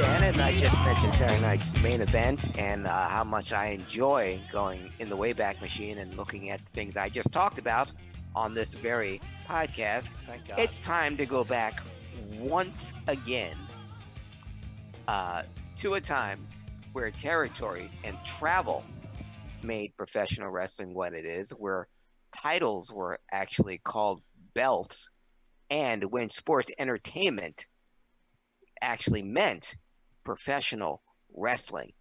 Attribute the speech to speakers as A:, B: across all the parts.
A: And as I just mentioned, Saturday night's main event and how much I enjoy going in the Wayback Machine and looking at things I just talked about on this very podcast,
B: Thank God.
A: it's time to go back once again to a time where territories and travel made professional wrestling what it is, where titles were actually called belts, and when sports entertainment actually meant professional wrestling.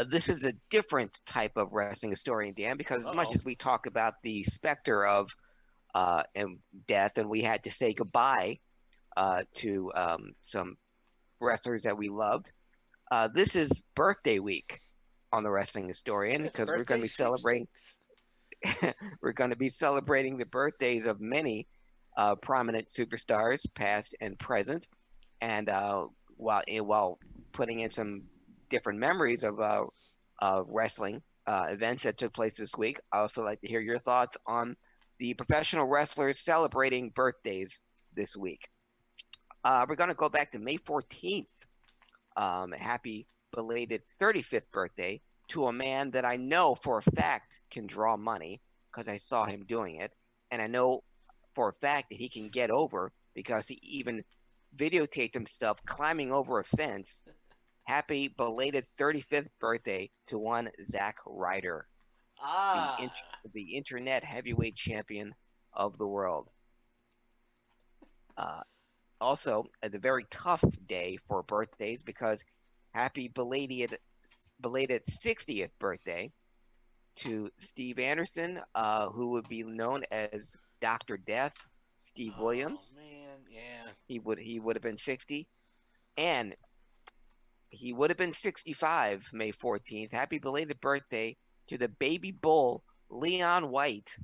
A: This is a different type of wrestling historian, Dan, because as much as we talk about the specter of and death, and we had to say goodbye to some wrestlers that we loved, this is birthday week on the Wrestling Historian because we're going to be celebrating. We're going to be celebrating the birthdays of many prominent superstars, past and present, and while putting in some different memories of wrestling events that took place this week. I also like to hear your thoughts on the professional wrestlers celebrating birthdays this week. We're going to go back to May 14th. Happy belated 35th birthday to a man that I know for a fact can draw money because I saw him doing it. And I know for a fact that he can get over because he even videotaped himself climbing over a fence. Happy belated 35th birthday to one Zack Ryder, the internet heavyweight champion of the world. Also, a very tough day for birthdays because happy belated 60th birthday to Steve Anderson, who would be known as Dr. Death, Steve Williams.
B: Oh man, yeah.
A: He would have been 60, and he would have been 65 May 14th. Happy belated birthday to the baby bull Leon White,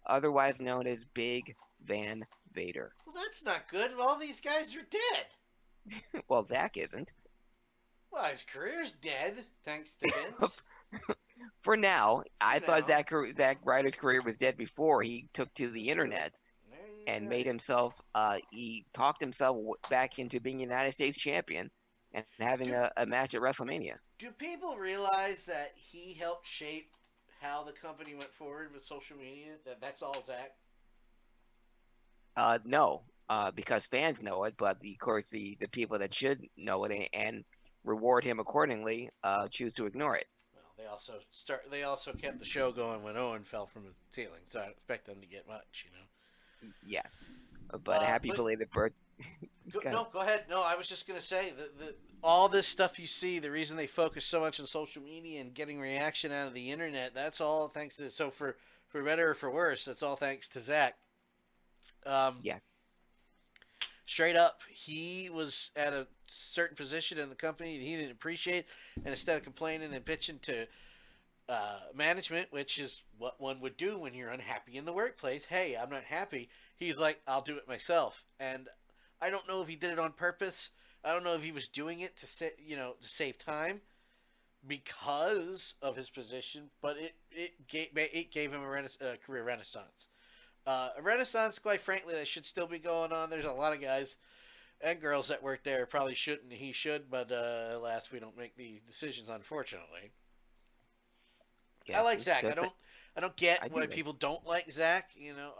A: otherwise known as Big Van Vader.
B: Well, that's not good. All these guys are dead.
A: Well, Zack isn't.
B: Well, his career's dead, thanks to Vince.
A: For now, I thought Zack Ryder's career was dead before he took to the internet and made himself. He talked himself back into being United States champion and having a match at WrestleMania.
B: Do people realize that he helped shape how the company went forward with social media? That's all Zack?
A: No, because fans know it, but of course the people that should know it and reward him accordingly choose to ignore it.
B: Well, they also kept the show going when Owen fell from the ceiling, so I don't expect them to get much, you know.
A: Yes, but happy belated birthday.
B: Go ahead. No, I was just gonna say all this stuff you see, the reason they focus so much on social media and getting reaction out of the internet, that's all thanks to. So for better or for worse, that's all thanks to Zack.
A: Yes.
B: Straight up, he was at a certain position in the company that he didn't appreciate, and instead of complaining and bitching to management, which is what one would do when you're unhappy in the workplace, hey, I'm not happy, he's like, I'll do it myself. And I don't know if he did it on purpose. I don't know if he was doing it to save time because of his position, but it gave him a career renaissance. A renaissance, quite frankly, that should still be going on. There's a lot of guys and girls that work there probably shouldn't. He should, but alas, we don't make the decisions, unfortunately. Yeah, I like Zack. I don't get why people don't like Zack. You know,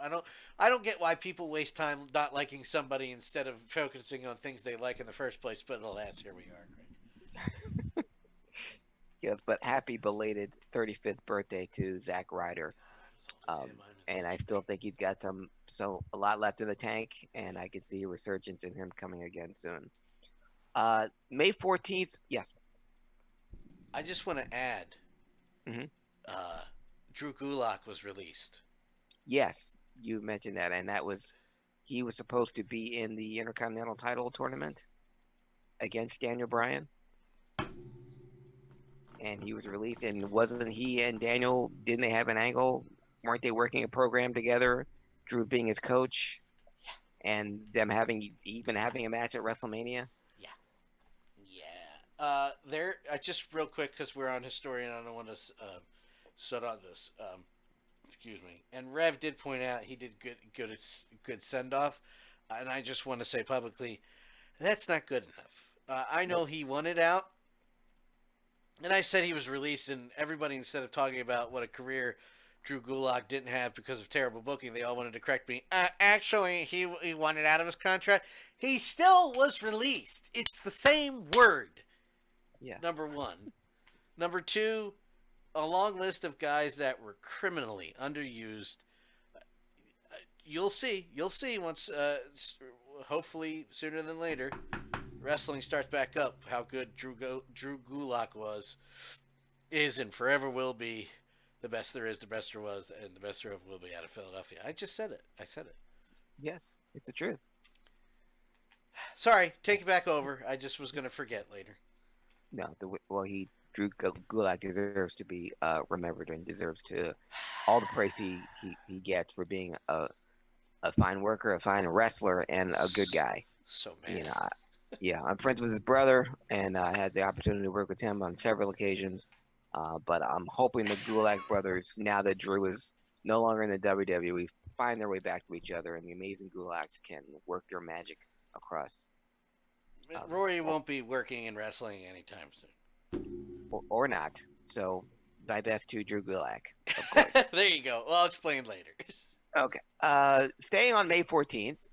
B: I don't get why people waste time not liking somebody instead of focusing on things they like in the first place. But alas, here we are.
A: Yes, but happy belated 35th birthday to Zack Ryder. And I still think he's got a lot left in the tank, and I could see a resurgence in him coming again soon. May 14th, yes.
B: I just want to add, Drew Gulak was released.
A: Yes, you mentioned that, and he was supposed to be in the Intercontinental title tournament against Daniel Bryan. And he was released, and wasn't he and Daniel, didn't they have an angle? Weren't they working a program together? Drew being his coach, and them having a match at WrestleMania.
B: Yeah. Just real quick because we're on Historian, I don't want to sit on this. Excuse me. And Rev did point out he did good send off, and I just want to say publicly, that's not good enough. I know he wanted out, and I said he was released, and everybody, instead of talking about what a career Drew Gulak didn't have because of terrible booking, they all wanted to correct me. Actually, he wanted out of his contract. He still was released. It's the same word.
A: Yeah.
B: Number one. Number two, a long list of guys that were criminally underused. You'll see. You'll see once, hopefully sooner than later, wrestling starts back up. How good Drew Gulak is, and forever will be the best there is, the best there was, and the best there ever will be out of Philadelphia. I just said it. I said it.
A: Yes, it's the truth.
B: Sorry, take it back over. I just was going to forget later.
A: No, Drew Gulak deserves to be remembered and deserves to all the praise he gets for being a fine worker, a fine wrestler, and a good guy.
B: So mad.
A: Yeah, I'm friends with his brother, and I had the opportunity to work with him on several occasions. But I'm hoping the Gulak brothers, now that Drew is no longer in the WWE, find their way back to each other, and the amazing Gulaks can work their magic across.
B: Rory won't be working in wrestling anytime soon.
A: Or not. So, thy best to Drew Gulak, of course.
B: There you go. Well, I'll explain later.
A: Okay. Staying on May 14th,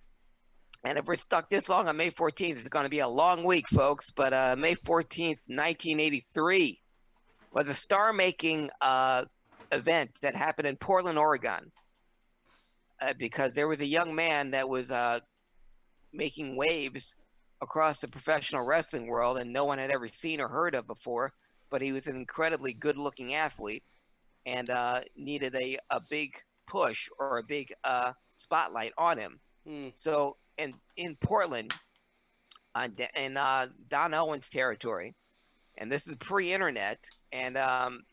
A: and if we're stuck this long on May 14th, it's going to be a long week, folks. But May 14th, 1983, was a star-making event that happened in Portland, Oregon, because there was a young man that was making waves across the professional wrestling world, and no one had ever seen or heard of before. But he was an incredibly good-looking athlete, and needed a big push or a big spotlight on him. So in Portland, in Don Owens' territory, and this is pre-internet, and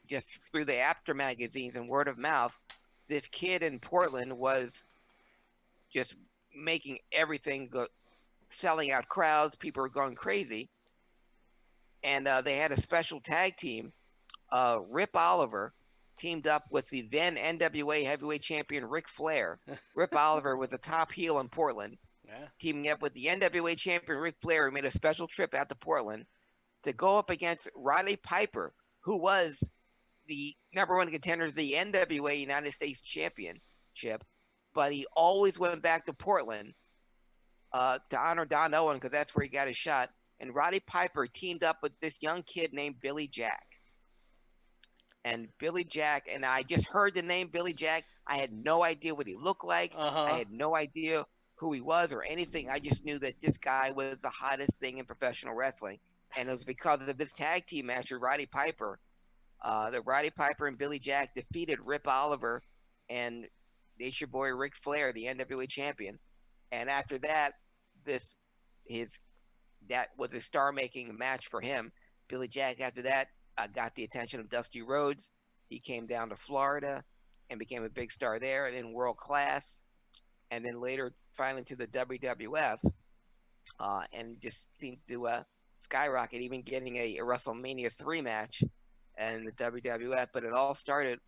A: just through the After magazines and word of mouth, this kid in Portland was just making everything go, selling out crowds. People were going crazy, and they had a special tag team. Rip Oliver teamed up with the then NWA heavyweight champion Ric Flair. Rip Oliver was the top heel in Portland, teaming up with the NWA champion Ric Flair, who made a special trip out to Portland to go up against Roddy Piper, who was the number one contender to the NWA United States Championship, but he always went back to Portland to honor Don Owen because that's where he got his shot. And Roddy Piper teamed up with this young kid named Billy Jack. And Billy Jack, and I just heard the name Billy Jack. I had no idea what he looked like. I had no idea who he was or anything. I just knew that this guy was the hottest thing in professional wrestling. And it was because of this tag team match with Roddy Piper that Roddy Piper and Billy Jack defeated Rip Oliver and Nature Boy Ric Flair, the NWA champion. And after that, that was a star-making match for him. Billy Jack, after that, got the attention of Dusty Rhodes. He came down to Florida and became a big star there, and then world class, and then later finally to the WWF, and just seemed to skyrocket, even getting a WrestleMania 3 match in the WWF. But it all started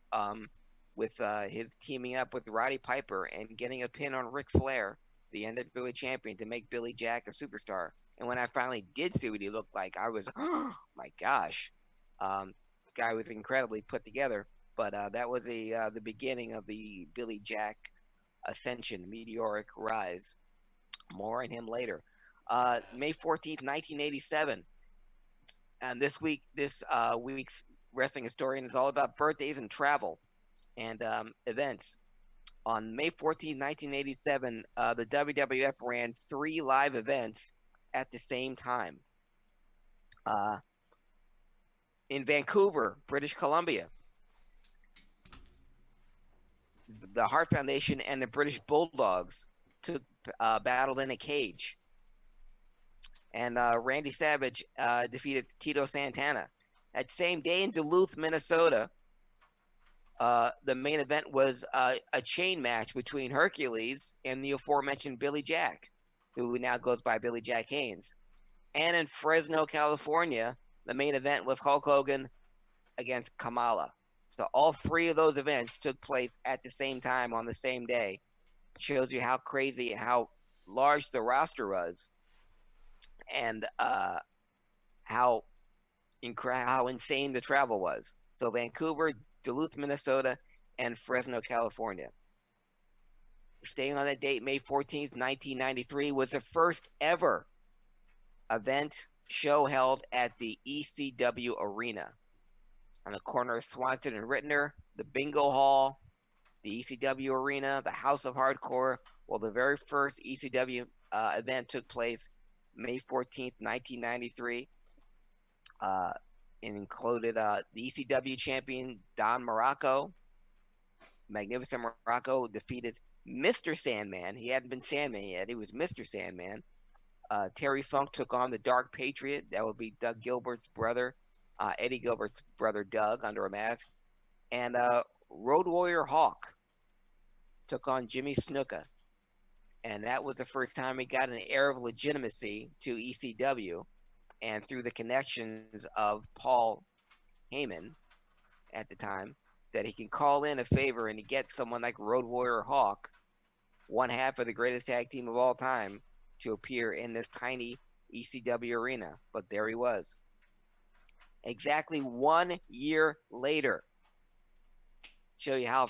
A: with his teaming up with Roddy Piper and getting a pin on Ric Flair, the NWA champion, to make Billy Jack a superstar. And when I finally did see what he looked like, I was, oh my gosh. The guy was incredibly put together, but that was the beginning of the Billy Jack ascension, meteoric rise. More on him later. May 14th, 1987. And this week's wrestling historian is all about birthdays and travel and events. On May 14th, 1987, the WWF ran 3 live events at the same time. In Vancouver, British Columbia, the Hart Foundation and the British Bulldogs battled in a cage. And Randy Savage defeated Tito Santana. That same day in Duluth, Minnesota, the main event was a chain match between Hercules and the aforementioned Billy Jack, who now goes by Billy Jack Haynes. And in Fresno, California, the main event was Hulk Hogan against Kamala. So all 3 of those events took place at the same time on the same day. It shows you how crazy, how large the roster was. And how how insane the travel was. So Vancouver, Duluth, Minnesota, and Fresno, California. Staying on that date, May 14th, 1993, was the first ever event show held at the ECW Arena on the corner of Swanson and Rittner, the Bingo Hall, the ECW Arena, the House of Hardcore. Well, the very first ECW event took place May 14th, 1993. It included the ECW champion Don Morocco. Magnificent Morocco defeated Mr. Sandman. He hadn't been Sandman yet. He was Mr. Sandman. Terry Funk took on the Dark Patriot. That would be Doug Gilbert's brother, Eddie Gilbert's brother Doug, under a mask. And Road Warrior Hawk took on Jimmy Snuka. And that was the first time he got an air of legitimacy to ECW. And through the connections of Paul Heyman at the time, that he can call in a favor and get someone like Road Warrior Hawk, one half of the greatest tag team of all time, to appear in this tiny ECW arena. But there he was. Exactly 1 year later. Show you how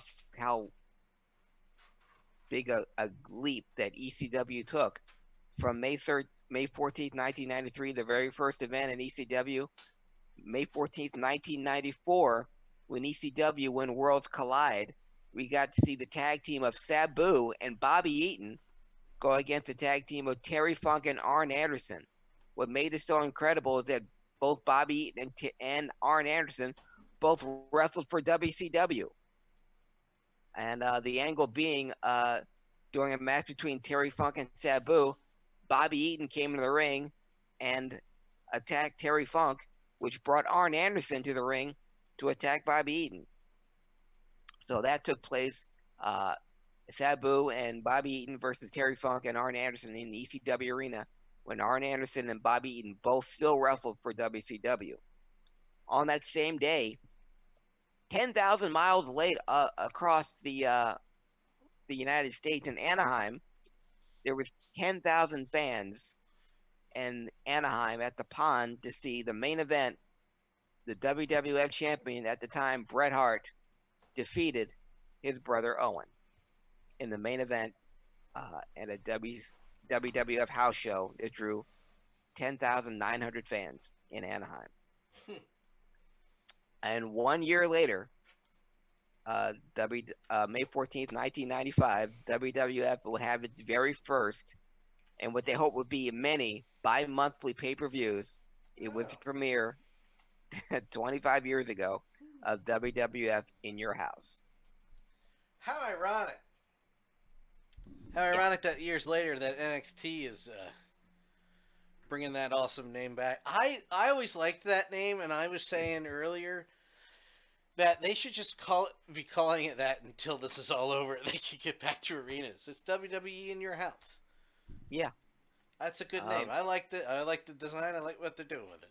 A: big a leap that ECW took from May 14th, 1993, the very first event in ECW. May 14th, 1994, when ECW, when Worlds Collide, we got to see the tag team of Sabu and Bobby Eaton go against the tag team of Terry Funk and Arn Anderson. What made it so incredible is that both Bobby Eaton and Arn Anderson both wrestled for WCW. And the angle being, during a match between Terry Funk and Sabu, Bobby Eaton came into the ring and attacked Terry Funk, which brought Arn Anderson to the ring to attack Bobby Eaton. So that took place, Sabu and Bobby Eaton versus Terry Funk and Arn Anderson in the ECW arena, when Arn Anderson and Bobby Eaton both still wrestled for WCW. On that same day, 10,000 miles late across the United States, in Anaheim, there was 10,000 fans in Anaheim at the Pond to see the main event. The WWF champion at the time, Bret Hart, defeated his brother Owen in the main event at a WWF house show that drew 10,900 fans in Anaheim. And 1 year later, May 14th, 1995, WWF will have its very first, and what they hope would be many, bi-monthly pay-per-views. It was the premiere 25 years ago of WWF in your house.
B: How ironic. How ironic that years later that NXT is bringing that awesome name back. I always liked that name, and I was saying earlier that they should just be calling it that until this is all over and they can get back to arenas. It's WWE in your house.
A: Yeah.
B: That's a good name. I like the design. I like what they're doing with it.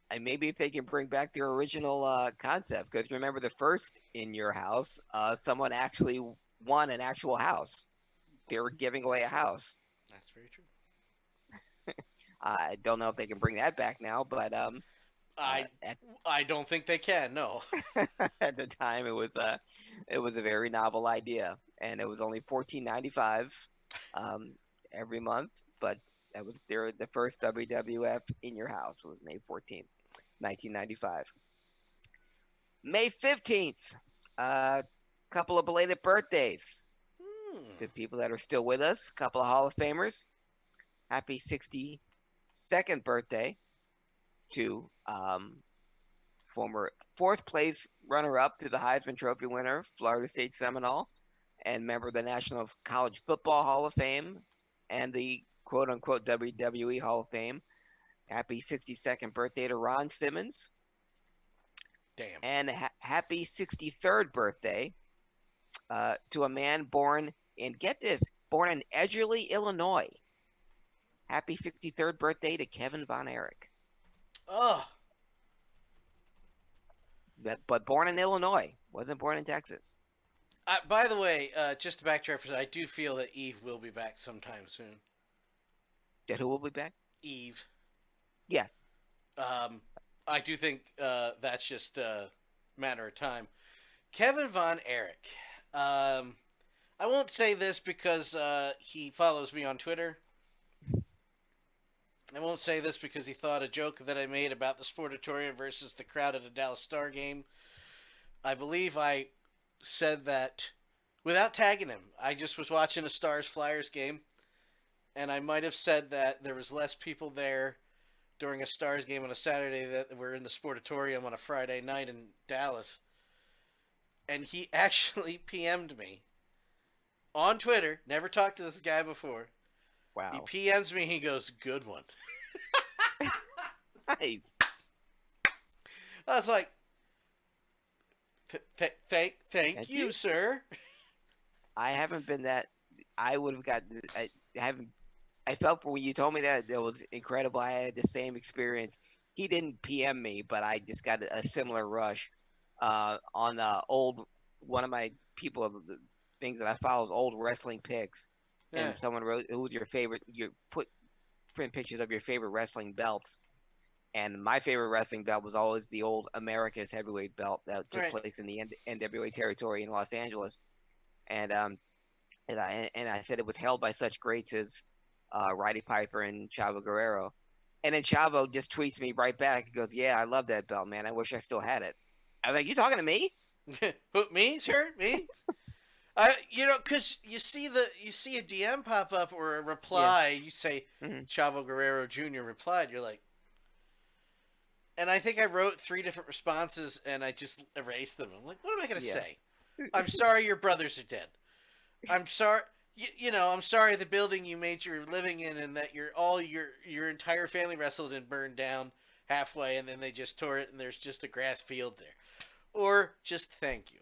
A: And maybe if they can bring back their original concept, because remember the first in your house, someone actually won an actual house. They were giving away a house.
B: That's very true.
A: I don't know if they can bring that back now, but
B: I don't think they can. No.
A: at the time, it was a very novel idea, and it was only $14.95 every month. But that was the first WWF in your house. It was May 14th, 1995. May 15th, a couple of belated birthdays. The people that are still with us, a couple of Hall of Famers. Happy 62nd birthday to former fourth place runner-up to the Heisman Trophy winner, Florida State Seminole, and member of the National College Football Hall of Fame and the quote-unquote WWE Hall of Fame. Happy 62nd birthday to Ron Simmons.
B: Damn.
A: And happy 63rd birthday to a man born in, get this, born in Edgerly, Illinois. Happy 63rd birthday to Kevin Von Erich.
B: Oh.
A: But born in Illinois. Wasn't born in Texas.
B: By the way, just to backtrack for a second, I do feel that Eve will be back sometime soon.
A: That who will be back?
B: Eve.
A: Yes.
B: I do think that's just a matter of time. Kevin Von Erich. I won't say this because he follows me on Twitter. I won't say this because he thought a joke that I made about the Sportatorium versus the crowd at a Dallas Star game. I believe I said that without tagging him. I just was watching a Stars Flyers game, and I might have said that there was less people there during a Stars game on a Saturday that were in the Sportatorium on a Friday night in Dallas. And he actually PM'd me on Twitter. Never talked to this guy before.
A: Wow.
B: He PMs me. He goes, "Good one."
A: Nice.
B: I was like, "Thank you, sir."
A: I haven't been that. I would have gotten. I haven't. I felt for when you told me that was incredible. I had the same experience. He didn't PM me, but I just got a similar rush. On old one of my people of the things that I follow is old wrestling pics,
B: Yeah.
A: and someone wrote, "Who was your favorite?" You print pictures of your favorite wrestling belts, and my favorite wrestling belt was always the old America's heavyweight belt that took
B: Right.
A: place in the NWA territory in Los Angeles, and I said it was held by such greats as Roddy Piper and Chavo Guerrero, and then Chavo just tweets me right back. He goes, "Yeah, I love that belt, man. I wish I still had it." I was like, "You talking to me?"
B: Who, me, sir? Me? Because you see a DM pop up or a reply. You say
A: Hmm.
B: Chavo Guerrero Jr. replied. You're like, and I think I wrote 3 different responses and I just erased them. I'm like, what am I gonna
A: Yeah.
B: say? I'm sorry your brothers are dead. I'm sorry. I'm sorry the building you made your living in and that your entire family wrestled and burned down halfway and then they just tore it and there's just a grass field there. Or just thank you.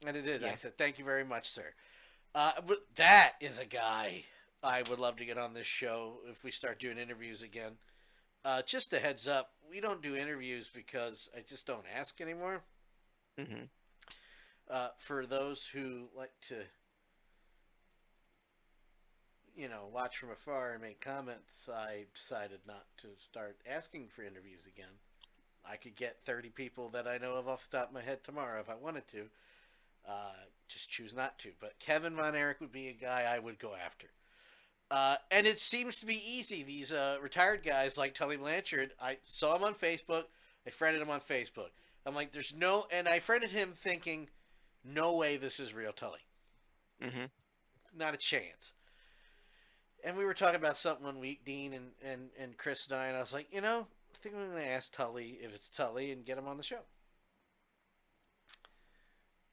B: And it did.
A: Yeah.
B: I said, thank you very much, sir. But that is a guy I would love to get on this show if we start doing interviews again. Just a heads up, we don't do interviews because I just don't ask anymore.
A: Hmm.
B: For those who like to, watch from afar and make comments, I decided not to start asking for interviews again. I could get 30 people that I know of off the top of my head tomorrow if I wanted to. Just choose not to. But Kevin Von Erich would be a guy I would go after. And it seems to be easy. These retired guys like Tully Blanchard, I saw him on Facebook. I friended him on Facebook. I'm like, and I friended him thinking, no way this is real Tully.
A: Hmm.
B: Not a chance. And we were talking about something one week, Dean and Chris and I was like, I think I'm going to ask Tully if it's Tully and get him on the show.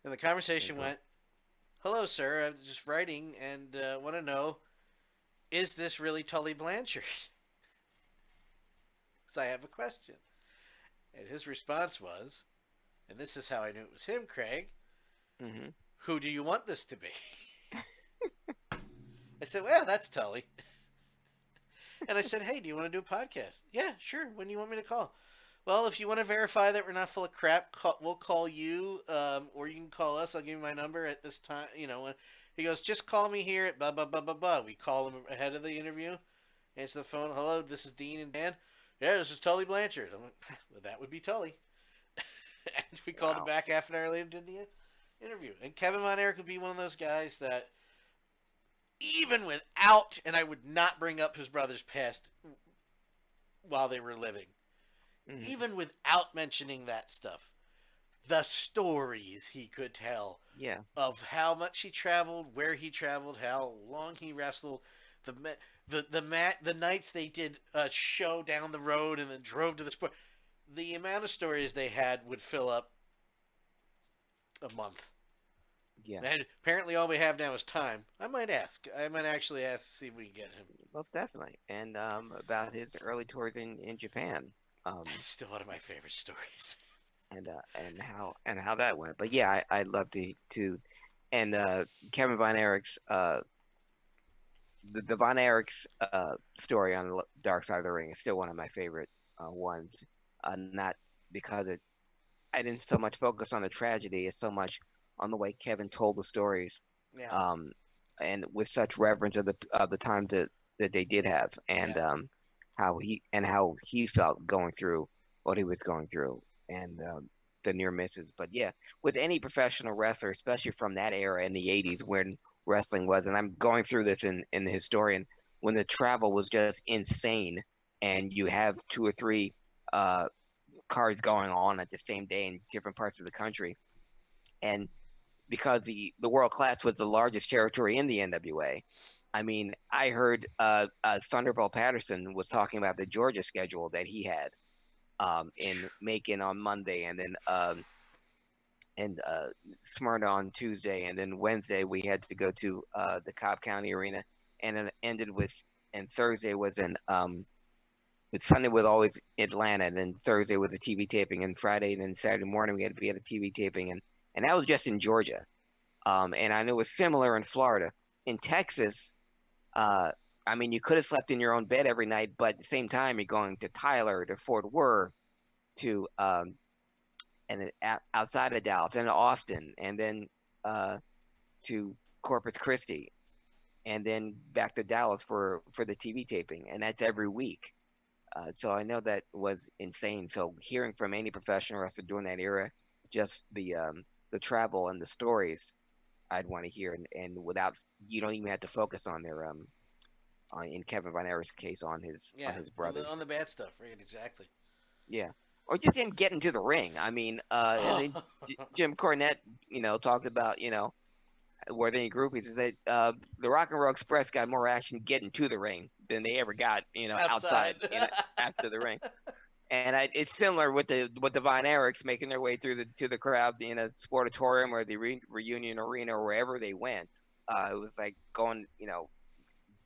B: And the conversation went, "Hello, sir. I'm just writing and want to know, is this really Tully Blanchard?" So I have a question. And his response was, and this is how I knew it was him, Craig,
A: Hmm.
B: "Who do you want this to be?" I said, "Well, that's Tully." And I said, "Hey, do you want to do a podcast?" "Yeah, sure. When do you want me to call?" "Well, if you want to verify that we're not full of crap, we'll call you, or you can call us. I'll give you my number at this time." When he goes, "Just call me here at blah, blah, blah, blah, blah." We call him ahead of the interview. Answer the phone. "Hello, this is Dean and Dan." "Yeah, this is Tully Blanchard." I'm like, "Well, that would be Tully." And we called him back half an hour later and did the interview. And Kevin Von Erich would be one of those guys that even without, and I would not bring up his brother's past while they were living,
A: Hmm.
B: even without mentioning that stuff, the stories he could tell
A: Yeah.
B: of how much he traveled, where he traveled, how long he wrestled, the nights they did a show down the road and then drove to the sport. The amount of stories they had would fill up a month.
A: Yeah.
B: And apparently all we have now is time. I might actually ask to see if we can get him.
A: Most definitely. And about his early tours in Japan.
B: That's still one of my favorite stories.
A: And how that went. But yeah, I'd love to and Kevin Von Erich's the Von Erich's story on the Dark Side of the Ring is still one of my favorite ones. Not because I didn't so much focus on the tragedy as so much on the way Kevin told the stories,
B: Yeah.
A: and with such reverence of the time that they did have, and
B: Yeah.
A: how he felt going through what he was going through and the near misses. But yeah, with any professional wrestler, especially from that era in the '80s when wrestling was, and I'm going through this in the historian, when the travel was just insane, and you have two or three uh, cards going on at the same day in different parts of the country, and because the world class was the largest territory in the NWA. I mean, I heard Thunderbolt Patterson was talking about the Georgia schedule that he had in Macon on Monday, and Smyrna on Tuesday, and then Wednesday we had to go to the Cobb County Arena, and then ended with, and Thursday was in Sunday was always Atlanta, and then Thursday was a TV taping, and Friday and then Saturday morning we had to be at a TV taping, and that was just in Georgia. And I know it was similar in Florida. In Texas, uh, I mean, you could have slept in your own bed every night, but at the same time, you're going to Tyler, to Fort Worth, to and then outside of Dallas, and Austin, and then to Corpus Christi, and then back to Dallas for the TV taping, and that's every week. So I know that was insane. So hearing from any professional wrestler during that era, just the travel and the stories I'd want to hear, and without, you don't even have to focus on their in Kevin Von Erich's case on
B: Yeah,
A: his brothers.
B: on the bad stuff, right? Exactly.
A: Yeah, or just him getting to the ring. I mean, and then Jim Cornette, talked about, more than any groupies, is that the Rock and Roll Express got more action getting to the ring than they ever got,
B: Outside.
A: outside, after the ring. And it's similar with the Von Erichs making their way through to the crowd in a sportatorium or the reunion arena or wherever they went. It was like going,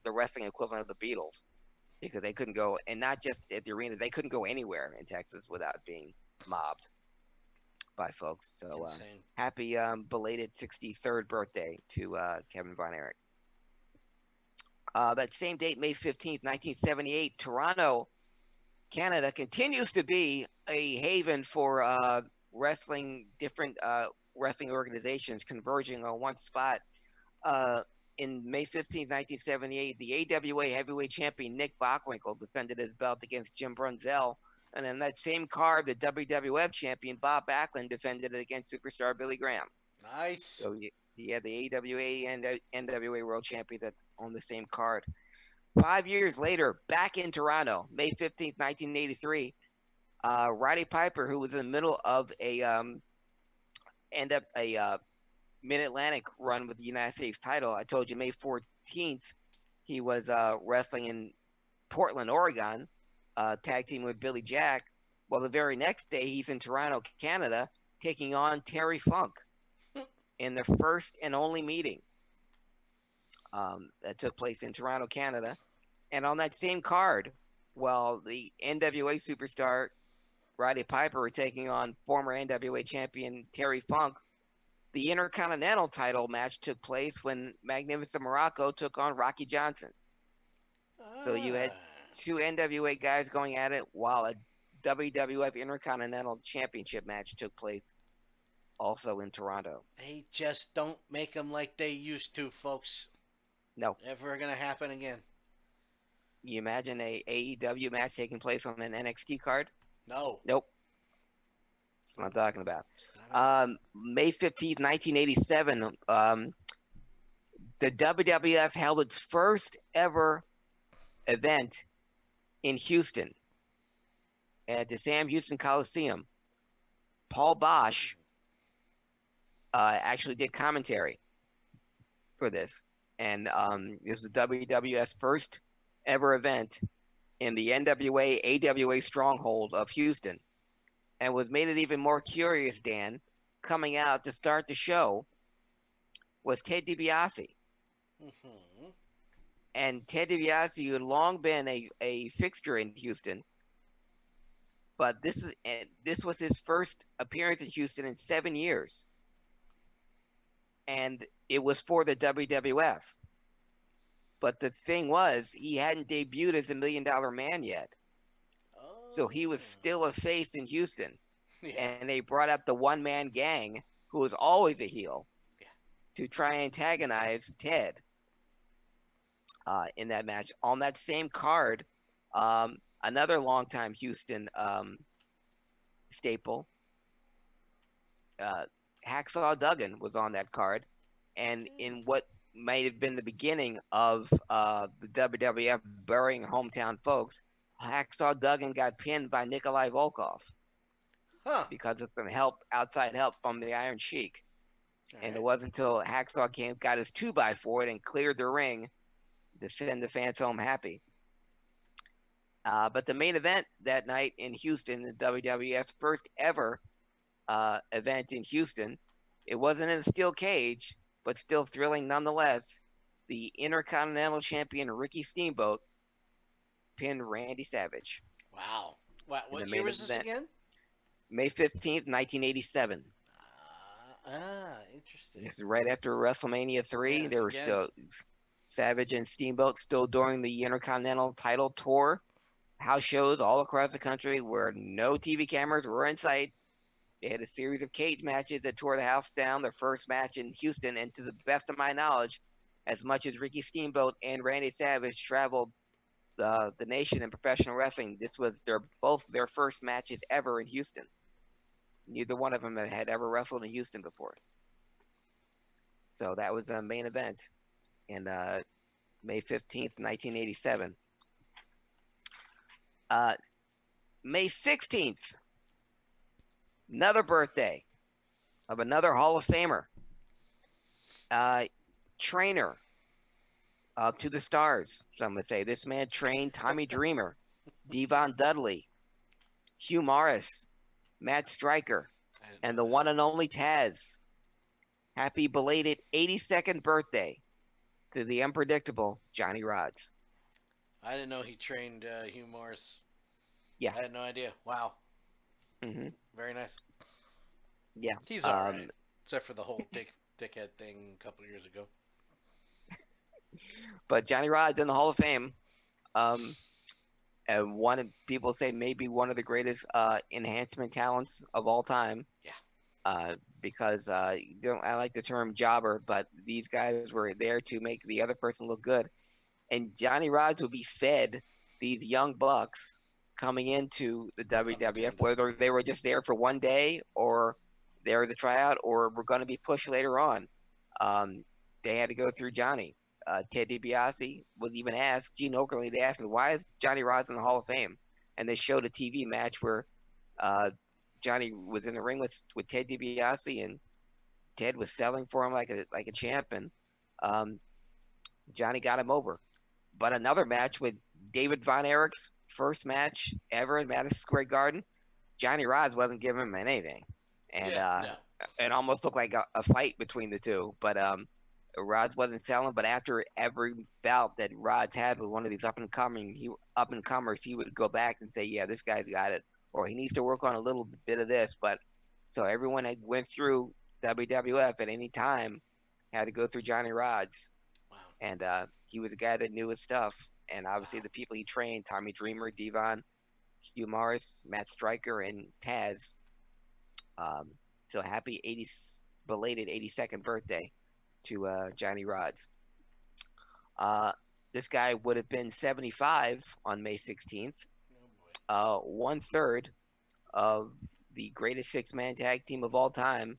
A: the wrestling equivalent of the Beatles, because they couldn't go, and not just at the arena, they couldn't go anywhere in Texas without being mobbed by folks. So
B: Insane.
A: happy belated 63rd birthday to Kevin Von Erich. That same date, May 15th, 1978, Toronto, Canada continues to be a haven for different wrestling organizations converging on one spot. In May 15th, 1978, the AWA heavyweight champion Nick Bockwinkel defended his belt against Jim Brunzell. And in that same card, the WWF champion Bob Backlund defended it against superstar Billy Graham.
B: Nice.
A: So you had the AWA and NWA world champions on the same card. 5 years later, back in Toronto, May 15th, 1983, Roddy Piper, who was in the middle of a Mid-Atlantic run with the United States title. I told you May 14th, he was wrestling in Portland, Oregon, tag team with Billy Jack. Well, the very next day, he's in Toronto, Canada, taking on Terry Funk in the first and only meeting that took place in Toronto, Canada. And on that same card, well, the NWA superstar Roddy Piper were taking on former NWA champion Terry Funk. The Intercontinental title match took place when Magnificent Morocco took on Rocky Johnson. So you had two NWA guys going at it, while a WWF Intercontinental Championship match took place also in Toronto.
B: They just don't make them like they used to, folks.
A: No.
B: Never going to happen again.
A: You imagine a AEW match taking place on an NXT card?
B: No.
A: Nope. That's what I'm talking about. May 15th, 1987, the WWF held its first ever event in Houston at the Sam Houston Coliseum. Paul Bosch actually did commentary for this, and this was WWF's first ever event in the NWA AWA stronghold of Houston. And what made it even more curious, Dan, coming out to start the show was Ted DiBiase.
B: Mm-hmm.
A: And Ted DiBiase, who had long been a fixture in Houston, but this was his first appearance in Houston in 7 years. And it was for the WWF. But the thing was, he hadn't debuted as a $1 Million Man yet.
B: Oh.
A: So he was still a face in Houston.
B: Yeah.
A: And they brought up the one-man gang, who was always a heel, to try and antagonize Ted in that match. On that same card, another longtime Houston staple, uh, Hacksaw Duggan was on that card, and in what might have been the beginning of the WWF burying hometown folks, Hacksaw Duggan got pinned by Nikolai Volkov
B: Huh.
A: because of some help, outside help from the Iron Sheik.
B: All
A: And
B: right.
A: it wasn't until Hacksaw came, got his 2x4 and cleared the ring to send the fans home happy. But the main event that night in Houston, the WWF's first ever event in Houston, it wasn't in a steel cage, but still thrilling nonetheless. The Intercontinental Champion Ricky Steamboat pinned Randy Savage
B: Wow.
A: in the
B: What year
A: main
B: was this
A: event,
B: again?
A: May 15th, 1987.
B: Interesting.
A: Right after WrestleMania 3,
B: Yeah,
A: there were
B: again.
A: still Savage and Steamboat still during the Intercontinental title tour. House shows all across the country where no TV cameras were in sight. They had a series of cage matches that tore the house down. Their first match in Houston, and to the best of my knowledge, as much as Ricky Steamboat and Randy Savage traveled the nation in professional wrestling, this was both their first matches ever in Houston. Neither one of them had ever wrestled in Houston before. So that was a main event in May 15th, 1987. Uh, May 16th, another birthday of another Hall of Famer, trainer to the stars, some would say. This man trained Tommy Dreamer, Devon Dudley, Hugh Morris, Matt Stryker, and the one and only Taz. Happy belated 82nd birthday to the unpredictable Johnny Rodz.
B: I didn't know he trained Hugh Morris.
A: Yeah.
B: I had no idea. Wow.
A: Mm-hmm.
B: Very nice.
A: Yeah.
B: He's all right. Except for the whole dickhead thing a couple years ago.
A: But Johnny Rodz in the Hall of Fame. And people say maybe one of the greatest enhancement talents of all time.
B: Yeah.
A: Because I like the term jobber, but these guys were there to make the other person look good. And Johnny Rodz would be fed these young bucks coming into the WWF, whether they were just there for one day or they were to try out or were going to be pushed later on. They had to go through Johnny. Ted DiBiase was even asked, Gene Okerlund, they asked him, why is Johnny Rodz in the Hall of Fame? And they showed a TV match where Johnny was in the ring with Ted DiBiase, and Ted was selling for him like a champ, and Johnny got him over. But another match with David Von Erich's first match ever in Madison Square Garden, Johnny Rodz wasn't giving him anything, and it almost looked like a fight between the two. But Rodz wasn't selling. But after every bout that Rodz had with one of these up and comers, he would go back and say, "Yeah, this guy's got it," or he needs to work on a little bit of this. But so everyone that went through WWF at any time had to go through Johnny Rodz.
B: Wow.
A: And he was a guy that knew his stuff. And obviously the people he trained, Tommy Dreamer, Devon, Hugh Morris, Matt Stryker, and Taz. So happy belated 82nd birthday to Johnny Rodz. This guy would have been 75 on May 16th.
B: Oh boy.
A: 1/3 of the greatest six-man tag team of all time.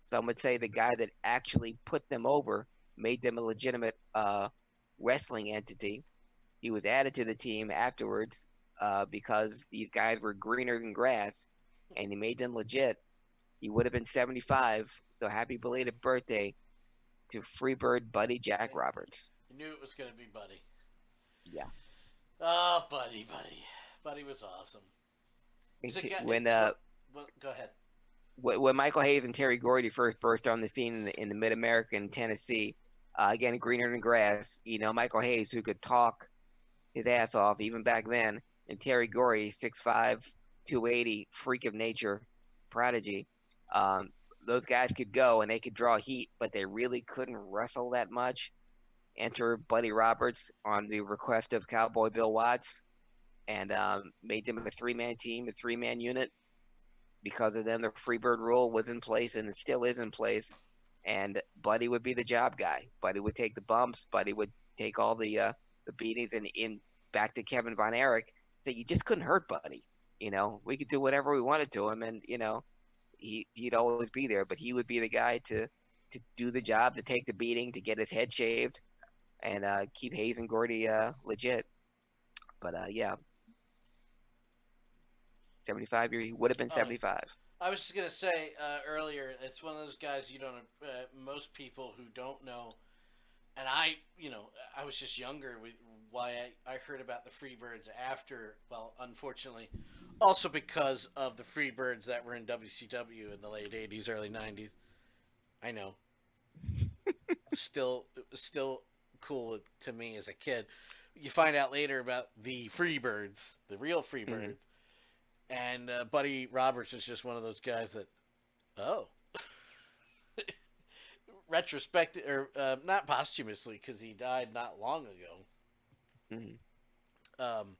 A: Some would say the guy that actually put them over, made them a legitimate wrestling entity. He was added to the team afterwards because these guys were greener than grass, and he made them legit. He would have been 75, so happy belated birthday to Freebird Buddy Jack Roberts.
B: I knew it was going to be Buddy.
A: Yeah.
B: Oh, Buddy. Buddy was awesome. Go ahead.
A: When Michael Hayes and Terry Gordy first burst on the scene in the Mid-America in Tennessee, again, greener than grass, Michael Hayes, who could talk his ass off even back then, and Terry Gordy, 6'5", 280, freak of nature, prodigy. Those guys could go and they could draw heat, but they really couldn't wrestle that much. Enter Buddy Roberts on the request of Cowboy Bill Watts, and made them a three-man team, a three-man unit. Because of them, the Freebird rule was in place, and it still is in place. And Buddy would be the job guy. Buddy would take the bumps. Buddy would take all the beatings. And back to Kevin Von Erich, that you just couldn't hurt Buddy. we could do whatever we wanted to him, and he'd always be there. But he would be the guy to do the job, to take the beating, to get his head shaved, and keep Hayes and Gordy legit. But yeah, 75 year he would have been
B: Oh,
A: 75.
B: I was just gonna say earlier, it's one of those guys you don't. Most people who don't know, and I was just younger. Why I heard about the Freebirds after, well, unfortunately, also because of the Freebirds that were in WCW in the late '80s, early '90s. I know, still cool to me as a kid. You find out later about the Freebirds, the real Freebirds, and Buddy Roberts is just one of those guys that, oh, retrospect or not posthumously because he died not long ago.
A: Mm-hmm.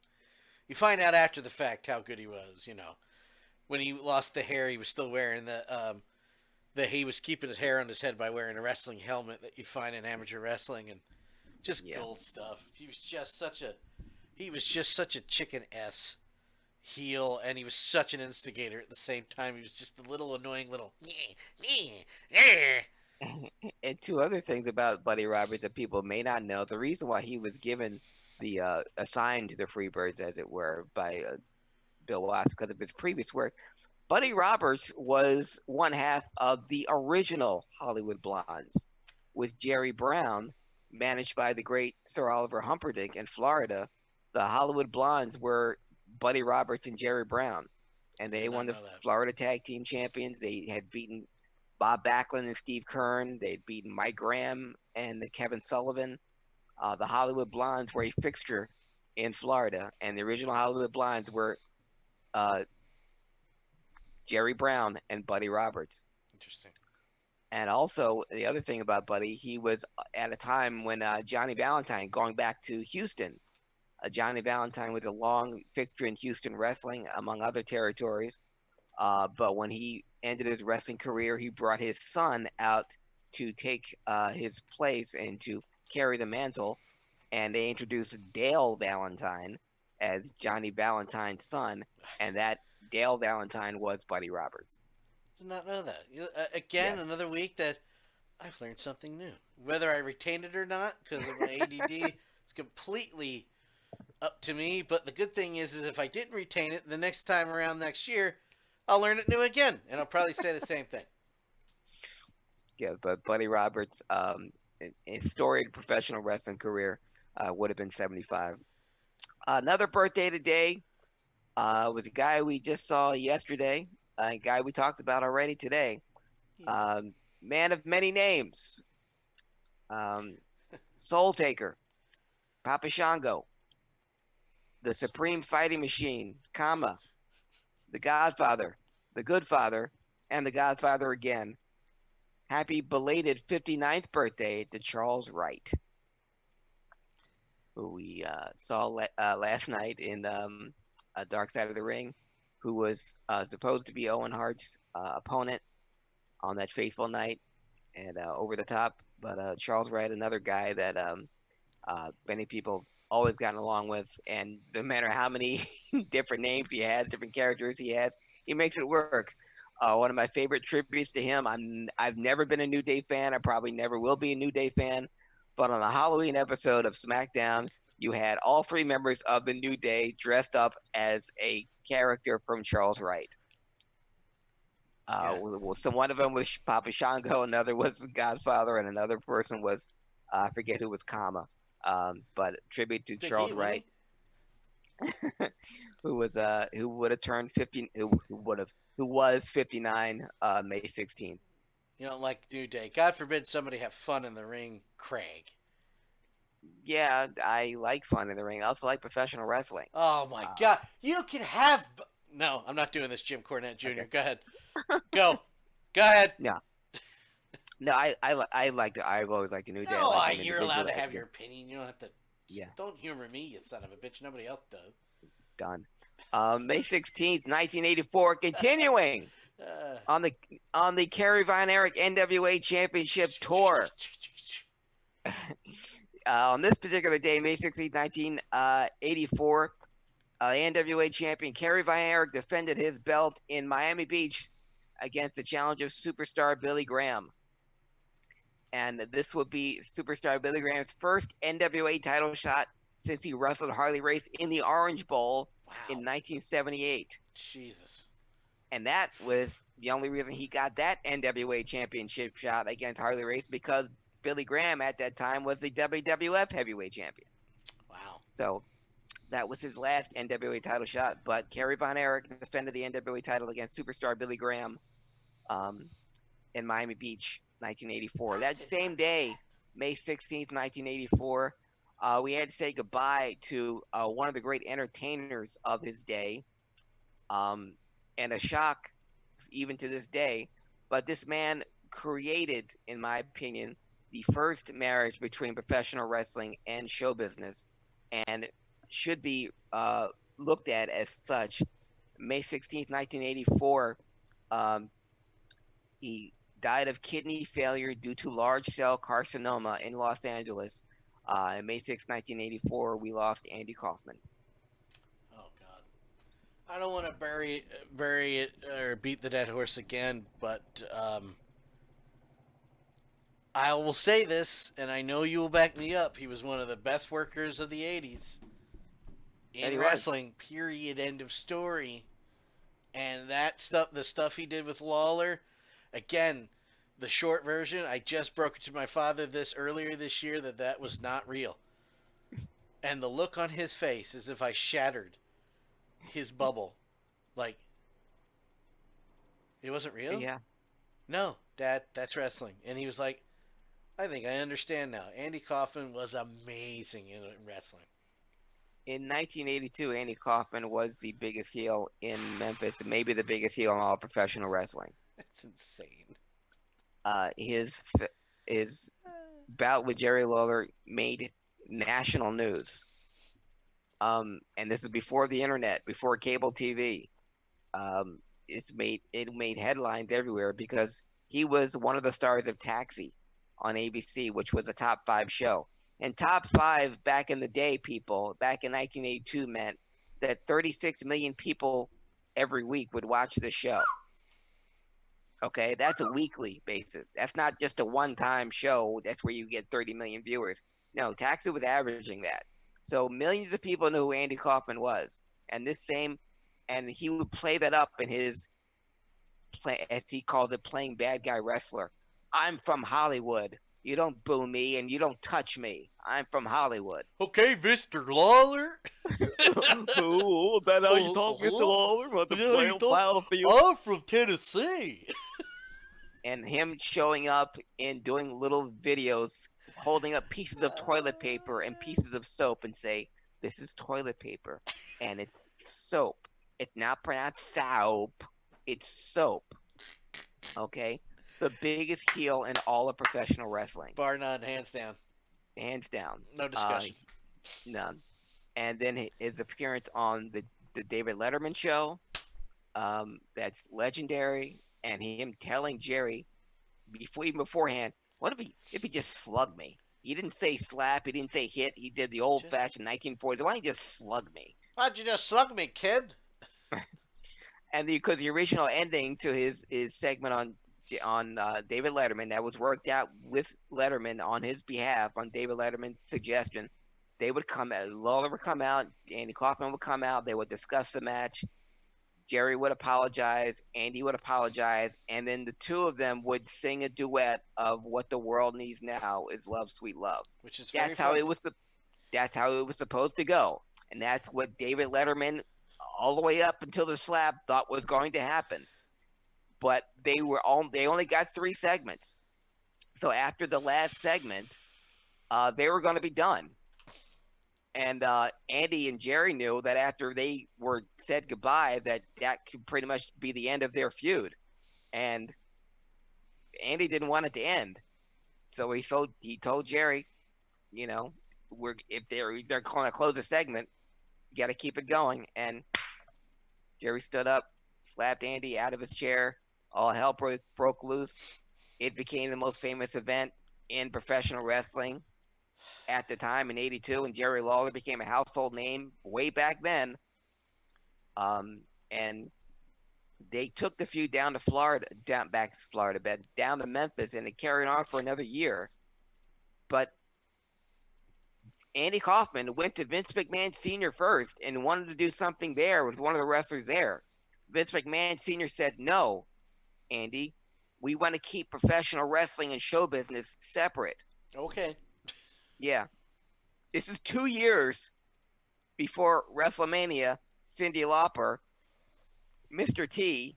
B: You find out after the fact how good he was. When he lost the hair, he was still wearing he was keeping his hair on his head by wearing a wrestling helmet that you find in amateur wrestling, and just gold stuff. He was just such a chicken S heel, and he was such an instigator at the same time. He was just a little annoying little.
A: And two other things about Buddy Roberts that people may not know: the reason why he was given the assigned to the Freebirds, as it were, by Bill Watts, because of his previous work. Buddy Roberts was one half of the original Hollywood Blondes, with Jerry Brown, managed by the great Sir Oliver Humperdinck in Florida. The Hollywood Blondes were Buddy Roberts and Jerry Brown, and they won the Florida Tag Team Champions. They had beaten Bob Backlund and Steve Kern. They'd beaten Mike Graham and Kevin Sullivan. The Hollywood Blondes were a fixture in Florida, and the original Hollywood Blondes were Jerry Brown and Buddy Roberts.
B: Interesting.
A: And also, the other thing about Buddy, he was at a time when Johnny Valentine, going back to Houston, Johnny Valentine was a long fixture in Houston wrestling, among other territories. But when he ended his wrestling career, he brought his son out to take his place and to carry the mantle. And they introduced Dale Valentine as Johnny Valentine's son. And that Dale Valentine was Buddy Roberts.
B: Did not know that. Another week that I've learned something new. Whether I retained it or not, because of my ADD, it's completely up to me. But the good thing is if I didn't retain it, the next time around next year, I'll learn it new again, and I'll probably say the same thing.
A: Yeah, but Buddy Roberts, a storied professional wrestling career, would have been 75. Another birthday today was a guy we just saw yesterday, a guy we talked about already today. Man of many names. Soul Taker, Papa Shango, the Supreme Fighting Machine, Kama, the Godfather, the Good Father, and the Godfather again. Happy belated 59th birthday to Charles Wright, who we saw last night in Dark Side of the Ring, who was supposed to be Owen Hart's opponent on that fateful night, and over the top. But Charles Wright, another guy that many people always gotten along with, and no matter how many different names he has, different characters he has, he makes it work. One of my favorite tributes to him, I've never been a New Day fan. I probably never will be a New Day fan. But on a Halloween episode of SmackDown, you had all three members of the New Day dressed up as a character from Charles Wright. So one of them was Papa Shango, another was the Godfather, and another person was I forget who was Kama. But tribute to Charles Wright, who would have turned 50, who was 59 May 16th.
B: You don't like New Day. God forbid somebody have fun in the ring, Craig.
A: Yeah, I like fun in the ring. I also like professional wrestling.
B: Oh my God! You can have. No, I'm not doing this, Jim Cornette Jr. Okay. Go ahead. Go ahead.
A: No. No, I like the. I've always liked the New Day.
B: No, you're allowed to have your opinion. You don't have to. Yeah. Don't humor me, you son of a bitch. Nobody else does.
A: Done. May 16th, 1984, continuing on the Kerry Von Erich NWA Championship Tour. On this particular day, May 16th, 1984, NWA champion Kerry Von Erich defended his belt in Miami Beach against the challenger superstar Billy Graham. And this would be superstar Billy Graham's first NWA title shot since he wrestled Harley Race in the Orange Bowl in 1978.
B: Jesus.
A: And that was the only reason he got that NWA championship shot against Harley Race, because Billy Graham at that time was the WWF heavyweight champion.
B: Wow.
A: So that was his last NWA title shot. But Kerry Von Erich defended the NWA title against superstar Billy Graham in Miami Beach, 1984. That same day, May 16th, 1984, we had to say goodbye to one of the great entertainers of his day, and a shock even to this day. But this man created, in my opinion, the first marriage between professional wrestling and show business, and should be looked at as such. May 16th, 1984, he died of kidney failure due to large cell carcinoma in Los Angeles. On May 6, 1984, we lost Andy Kaufman.
B: Oh, God. I don't want to bury it or beat the dead horse again, but I will say this, and I know you will back me up. He was one of the best workers of the 80s in wrestling, period, end of story. And that stuff, the stuff he did with Lawler, again, the short version, I just broke it to my father earlier this year that was not real. And the look on his face as if I shattered his bubble. Like, it wasn't real?
A: Yeah.
B: No, Dad, that's wrestling. And he was like, I think I understand now. Andy Kaufman was amazing in wrestling.
A: In 1982, Andy Kaufman was the biggest heel in Memphis, maybe the biggest heel in all professional wrestling.
B: That's insane.
A: His bout with Jerry Lawler made national news. And this is before the internet, before cable TV. It made headlines everywhere because he was one of the stars of Taxi on ABC, which was a top 5 show. And top 5 back in the day, people, back in 1982, meant that 36 million people every week would watch the show. Okay, that's a weekly basis. That's not just a one-time show. That's where you get 30 million viewers. No, Taxi was averaging that. So millions of people knew who Andy Kaufman was. And he would play that up in his, as he called it, playing bad guy wrestler. I'm from Hollywood. You don't boo me and you don't touch me. I'm from Hollywood.
B: Okay, Mr. Lawler.
A: Oh, that how you talk, Mr. Lawler?
B: I'm from Tennessee.
A: And him showing up and doing little videos, holding up pieces of toilet paper and pieces of soap and say, this is toilet paper and it's soap. It's not pronounced soap. It's soap. Okay? The biggest heel in all of professional wrestling.
B: Bar none, hands down.
A: Hands down.
B: No discussion.
A: None. And then his appearance on the David Letterman show, that's legendary. And him telling Jerry, even beforehand, what if he just slugged me? He didn't say slap, he didn't say hit, he did the old-fashioned 1940s. Why don't you just slug me?
B: Why'd you just slug me, kid?
A: And because the original ending to his segment on David Letterman that was worked out with Letterman on his behalf, on David Letterman's suggestion, Lawler would come out, Andy Kaufman would come out, they would discuss the match, Jerry would apologize, Andy would apologize, and then the two of them would sing a duet of "What the World Needs Now Is Love, Sweet Love."
B: Which is
A: that's how it was. That's how it was supposed to go, and that's what David Letterman, all the way up until the slap, thought was going to happen. But they only got 3 segments, so after the last segment, they were going to be done. And Andy and Jerry knew that after they were said goodbye, that could pretty much be the end of their feud. And Andy didn't want it to end, so he told Jerry, if they're going to close the segment, you got to keep it going. And Jerry stood up, slapped Andy out of his chair. All hell broke loose. It became the most famous event in professional wrestling at the time in '82, and Jerry Lawler became a household name way back then. And they took the feud down to Florida, back to Florida, but down to Memphis, and it carried on for another year. But Andy Kaufman went to Vince McMahon Sr. first and wanted to do something there with one of the wrestlers there. Vince McMahon Sr. said, "No, Andy, we want to keep professional wrestling and show business separate."
B: Okay.
A: Yeah. This is 2 years before WrestleMania, Cyndi Lauper, Mr. T,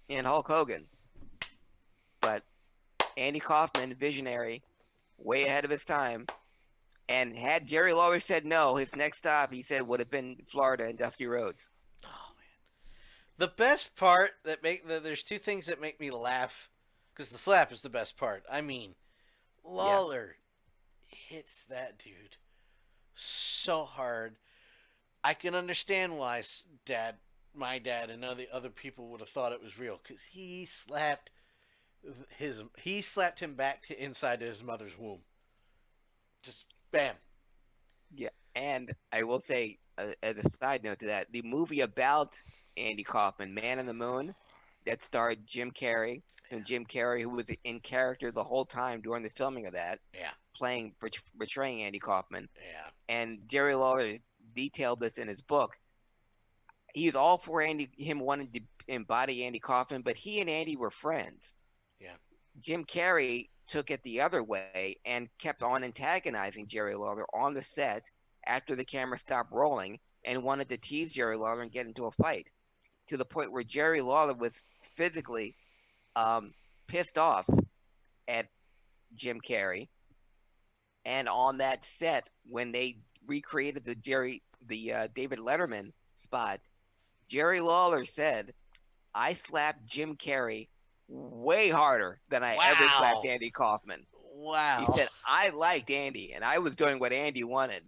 A: and Hulk Hogan. But Andy Kaufman, visionary, way ahead of his time. And had Jerry Lawler said no, his next stop, he said, would have been Florida and Dusty Rhodes.
B: Oh man, the best part there's two things that make me laugh, because the slap is the best part. I mean, Lawler hits that dude so hard. I can understand why my dad, and the other people would have thought it was real, because he slapped him back to inside his mother's womb. Just bam.
A: Yeah, and I will say, as a side note to that, the movie about Andy Kaufman, Man on the Moon, that starred Jim Carrey, and Jim Carrey, who was in character the whole time during the filming of that, portraying Andy Kaufman.
B: Yeah.
A: And Jerry Lawler detailed this in his book. He was all for him wanting to embody Andy Kaufman, but he and Andy were friends.
B: Yeah.
A: Jim Carrey took it the other way and kept on antagonizing Jerry Lawler on the set after the camera stopped rolling, and wanted to tease Jerry Lawler and get into a fight, to the point where Jerry Lawler was physically pissed off at Jim Carrey. And on that set, when they recreated the David Letterman spot, Jerry Lawler said, "I slapped Jim Carrey way harder than I ever slapped Andy Kaufman."
B: Wow.
A: He said, "I liked Andy, and I was doing what Andy wanted.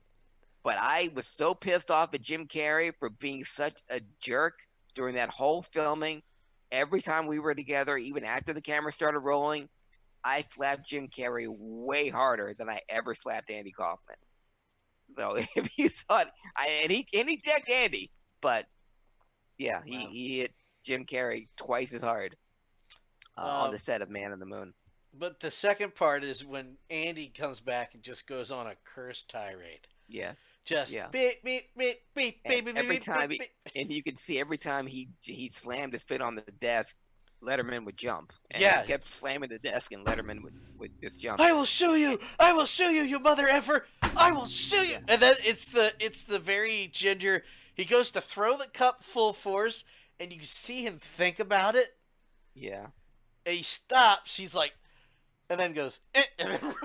A: But I was so pissed off at Jim Carrey for being such a jerk during that whole filming. Every time we were together, even after the camera started rolling, I slapped Jim Carrey way harder than I ever slapped Andy Kaufman." So if you thought, and he decked Andy, but yeah, he hit Jim Carrey twice as hard on the set of Man on the Moon.
B: But the second part is when Andy comes back and just goes on a curse tirade.
A: Yeah.
B: Just beep, beep, beep, beep,
A: And
B: beep,
A: every
B: beep,
A: time,
B: beep, beep.
A: and you could see every time he slammed his foot on the desk, Letterman would jump. And
B: Yeah.
A: he kept slamming the desk, and Letterman would just jump.
B: "I will sue you! I will sue you, you mother effer! I will sue you!" And then it's the very ginger. He goes to throw the cup full force, and you can see him think about it.
A: Yeah.
B: And he stops. He's like, and then goes, and then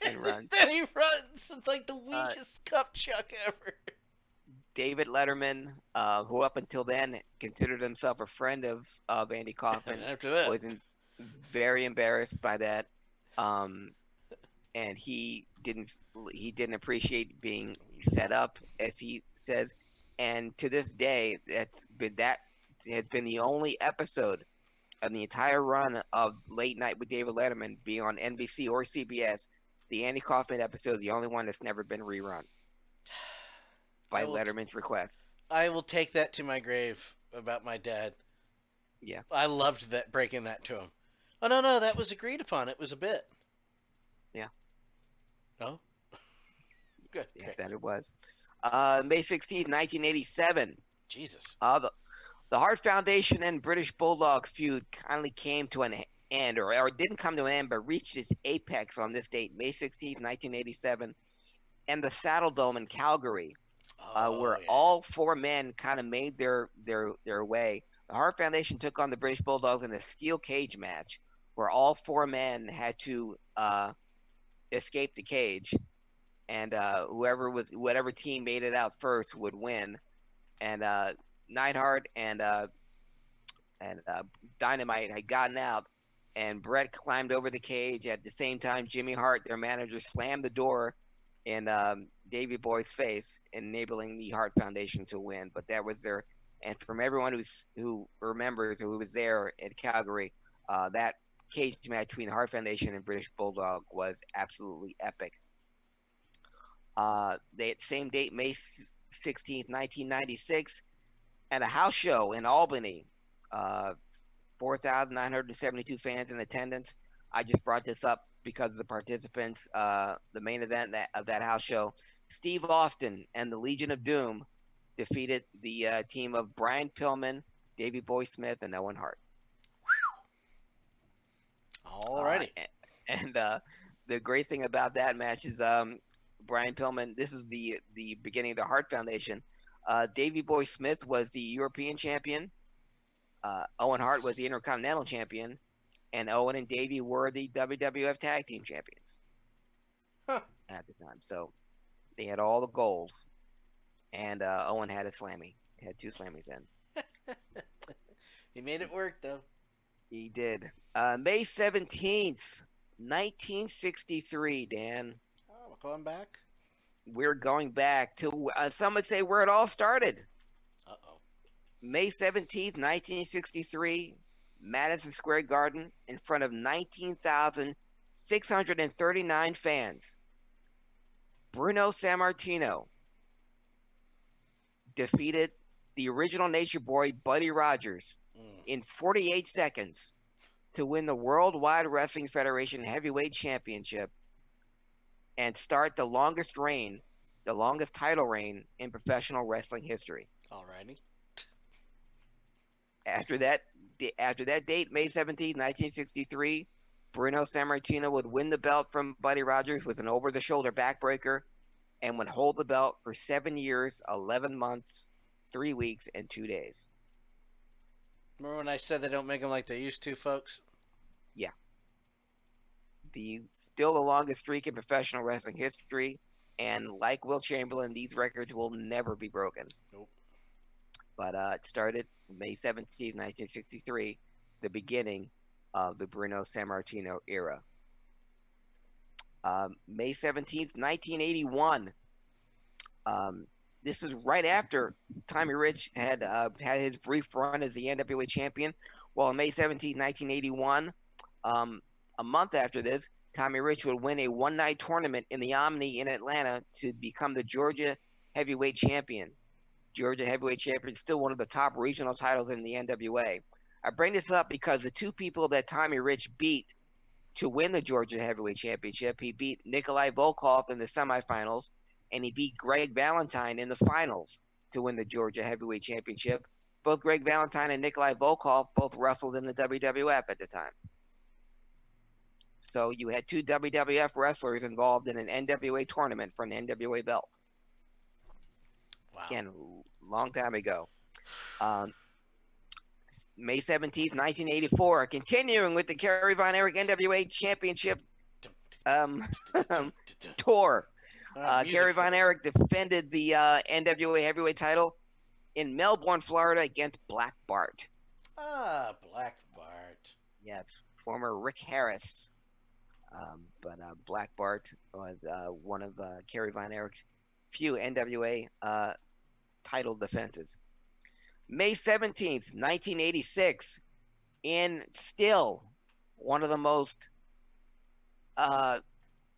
A: And runs.
B: Then he runs. It's like the weakest cup chuck ever.
A: David Letterman, who up until then considered himself a friend of Andy Kaufman,
B: And after that,
A: was very embarrassed by that, and he didn't appreciate being set up, as he says. And to this day, that has been the only episode of the entire run of Late Night with David Letterman, being on NBC or CBS. The Andy Kaufman episode is the only one that's never been rerun by Letterman's request.
B: I will take that to my grave about my dad.
A: Yeah.
B: I loved that, breaking that to him. Oh, no, that was agreed upon. It was a bit.
A: Yeah.
B: Oh? Good.
A: Yeah,
B: Okay.
A: that it was. May 16th, 1987.
B: Jesus.
A: The Hart Foundation and British Bulldogs feud kindly came to an end, or didn't come to an end, but reached its apex on this date, May 16th, 1987, and the Saddle Dome in Calgary, where all four men kind of made their way. The Hart Foundation took on the British Bulldogs in a steel cage match, where all four men had to escape the cage, and whatever team made it out first would win. And Neidhart and Dynamite had gotten out, and Brett climbed over the cage. At the same time, Jimmy Hart, their manager, slammed the door in Davey Boy's face, enabling the Hart Foundation to win. But that was their, and from everyone who remembers, who was there at Calgary, that cage match between the Hart Foundation and British Bulldog was absolutely epic. Same date, May 16th, 1996, at a house show in Albany. Uh, 4,972 fans in attendance. I just brought this up because of the participants. The main event of that house show, Steve Austin and the Legion of Doom defeated the team of Brian Pillman, Davey Boy Smith, and Owen Hart.
B: Alrighty.
A: And the great thing about that match is Brian Pillman. This is the beginning of the Hart Foundation. Davey Boy Smith was the European champion. Owen Hart was the Intercontinental champion, and Owen and Davey were the WWF Tag Team champions at the time. So they had all the gold, and Owen had a slammy. He had 2 slammies in.
B: He made it work, though.
A: He did. May 17th, 1963, Dan.
B: Oh, we're going back?
A: We're going back to, some would say, where it all started.
B: Uh-oh.
A: May 17th, 1963, Madison Square Garden, in front of 19,639 fans. Bruno Sammartino defeated the original Nature Boy, Buddy Rogers, in 48 seconds to win the Worldwide Wrestling Federation Heavyweight Championship and start the longest title reign in professional wrestling history.
B: Alrighty.
A: After that date, May 17, 1963, Bruno Sammartino would win the belt from Buddy Rogers with an over-the-shoulder backbreaker and would hold the belt for 7 years, 11 months, 3 weeks, and 2 days.
B: Remember when I said they don't make them like they used to, folks?
A: Yeah. Still the longest streak in professional wrestling history, and like Will Chamberlain, these records will never be broken.
B: Nope.
A: But it started May 17, 1963, the beginning of the Bruno Sammartino era. May 17th, 1981. This is right after Tommy Rich had his brief run as the NWA champion. Well, on May 17, 1981, a month after this, Tommy Rich would win a one-night tournament in the Omni in Atlanta to become the Georgia Heavyweight Champion. Georgia Heavyweight Champion is still one of the top regional titles in the NWA. I bring this up because the 2 people that Tommy Rich beat to win the Georgia Heavyweight Championship, he beat Nikolai Volkov in the semifinals, and he beat Greg Valentine in the finals to win the Georgia Heavyweight Championship. Both Greg Valentine and Nikolai Volkov both wrestled in the WWF at the time. So you had 2 WWF wrestlers involved in an NWA tournament for an NWA belt.
B: Wow.
A: Again, long time ago. May 17th, 1984, continuing with the Kerry Von Erich NWA Championship tour. Kerry Von Erich defended the NWA heavyweight title in Melbourne, Florida against Black Bart.
B: Ah, Black Bart.
A: Yes, former Rick Harris. But Black Bart was one of Kerry Von Erich's few NWA title defenses. May 17th, 1986, in still one of the most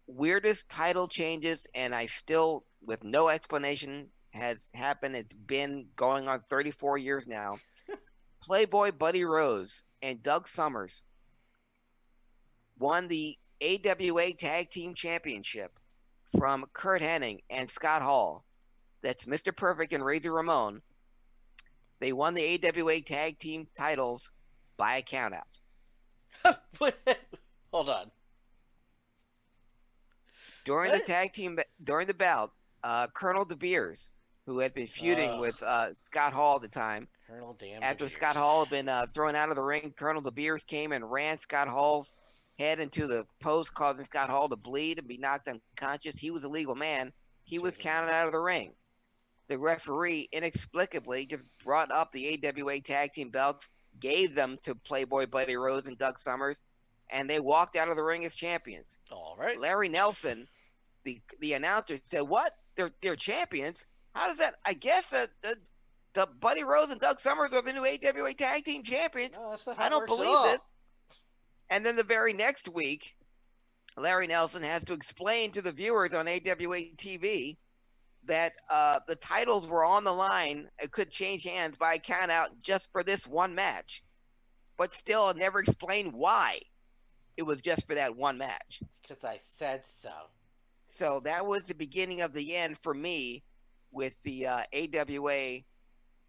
A: weirdest title changes, and I still, with no explanation, has happened. It's been going on 34 years now. Playboy Buddy Rose and Doug Summers won the AWA Tag Team Championship from Kurt Hennig and Scott Hall. That's Mr. Perfect and Razor Ramon. They won the AWA Tag Team titles by a countout.
B: Hold on.
A: During the bout, Colonel Debeers, who had been feuding with Scott Hall at the time,
B: Colonel Damn
A: after
B: Debeers.
A: Scott Hall had been thrown out of the ring, Colonel Debeers came and ran Scott Hall's head into the post, causing Scott Hall to bleed and be knocked unconscious. He was a legal man. He was counted out of the ring. The referee inexplicably just brought up the AWA Tag Team belts, gave them to Playboy Buddy Rose and Doug Summers, and they walked out of the ring as champions.
B: All right.
A: Larry Nelson, the announcer, said, "What? They're champions? How does that? I guess the Buddy Rose and Doug Summers are the new AWA Tag Team champions.
B: No, that's not how
A: I
B: it
A: don't
B: works at
A: believe
B: all."
A: this." And then the very next week, Larry Nelson has to explain to the viewers on AWA TV that the titles were on the line. It could change hands by count out just for this one match, but still never explained why it was just for that one match.
B: Because I said so.
A: So that was the beginning of the end for me with the AWA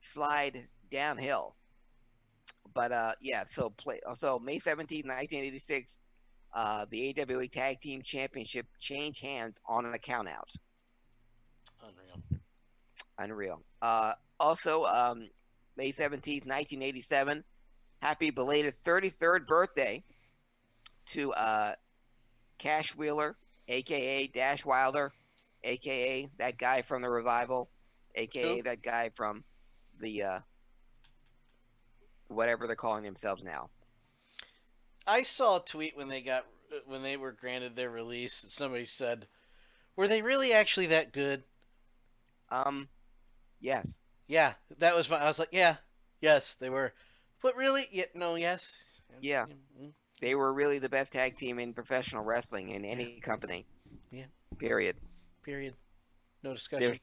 A: slide downhill. But yeah, so May 17th, 1986, the AWA Tag Team Championship changed hands on an count out. Unreal. Also, May 17th, 1987, happy belated 33rd birthday to Cash Wheeler, a.k.a. Dash Wilder, a.k.a. that guy from the Revival, a.k.a. that guy from the whatever they're calling themselves now.
B: I saw a tweet when they were granted their release. Somebody said, "Were they really actually that good?"
A: Yes.
B: Yeah, that was I was like, yeah, yes, they were. But really, no, yes.
A: Yeah. They were really the best tag team in professional wrestling in any company.
B: Yeah.
A: Period.
B: No discussion.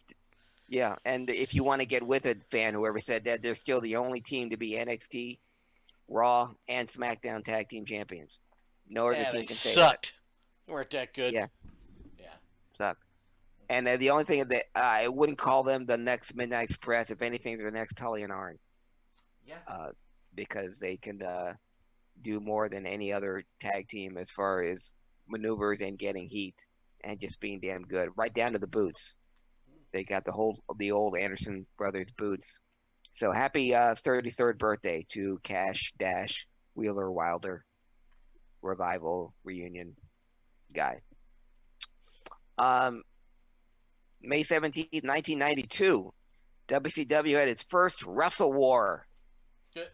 A: Yeah, and if you want to get with it, fan, whoever said that, they're still the only team to be NXT, Raw, and SmackDown tag team champions. No other team can say
B: sucked. That. Weren't that good.
A: Yeah. Sucked. And the only thing that I wouldn't call them the next Midnight Express. If anything, they're the next Tully and Arn.
B: Yeah.
A: Because they can do more than any other tag team as far as maneuvers and getting heat and just being damn good, right down to the boots. They got the old Anderson brothers boots. So happy 33rd birthday to Cash Dash Wheeler Wilder Revival reunion guy. May 17th, 1992, WCW had its first Wrestle War.
B: Good.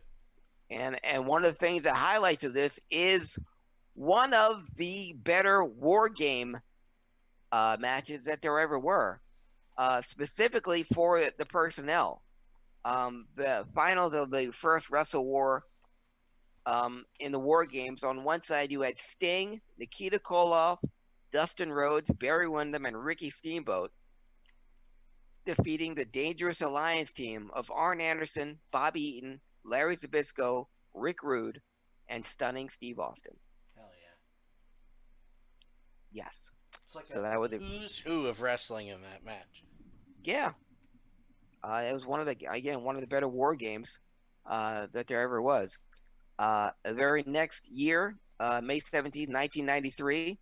A: And one of the things that highlights of this is one of the better war game matches that there ever were, specifically for the personnel. The finals of the first Wrestle War in the war games, on one side you had Sting, Nikita Koloff, Dustin Rhodes, Barry Windham, and Ricky Steamboat defeating the Dangerous Alliance team of Arn Anderson, Bobby Eaton, Larry Zbyszko, Rick Rude, and Stunning Steve Austin.
B: Hell yeah.
A: Yes.
B: It's like a who's who of wrestling in that match.
A: Yeah. It was one of the better war games that there ever was. The very next year, May 17th, 1993,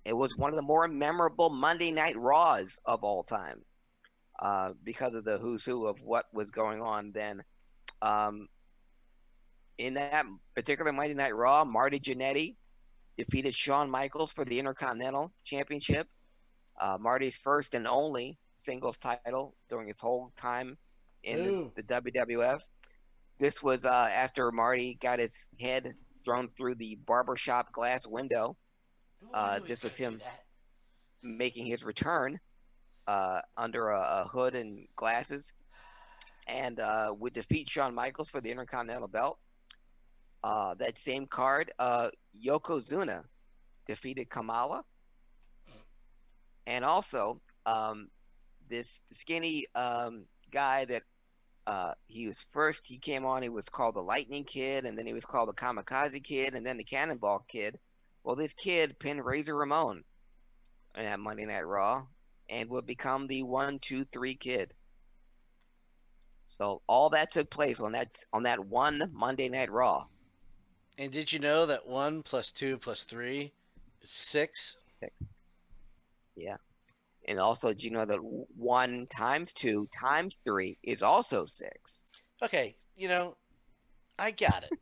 A: it was one of the more memorable Monday Night Raws of all time because of the who's who of what was going on then. In that particular Monday Night Raw, Marty Jannetty defeated Shawn Michaels for the Intercontinental Championship, Marty's first and only singles title during his whole time in the WWF. This was after Marty got his head thrown through the barbershop glass window. This was him making his return under a hood and glasses, and would defeat Shawn Michaels for the Intercontinental belt. That same card, Yokozuna defeated Kamala, and also this skinny guy that he came on, he was called the Lightning Kid, and then he was called the Kamikaze Kid, and then the Cannonball Kid. Well, this kid pinned Razor Ramon in that Monday Night Raw and would become the 1-2-3 Kid. So all that took place on that one Monday Night Raw.
B: And did you know that 1 + 2 + 3 is 6?
A: Yeah. And also, did you know that 1 × 2 × 3 is also 6?
B: Okay, I got it.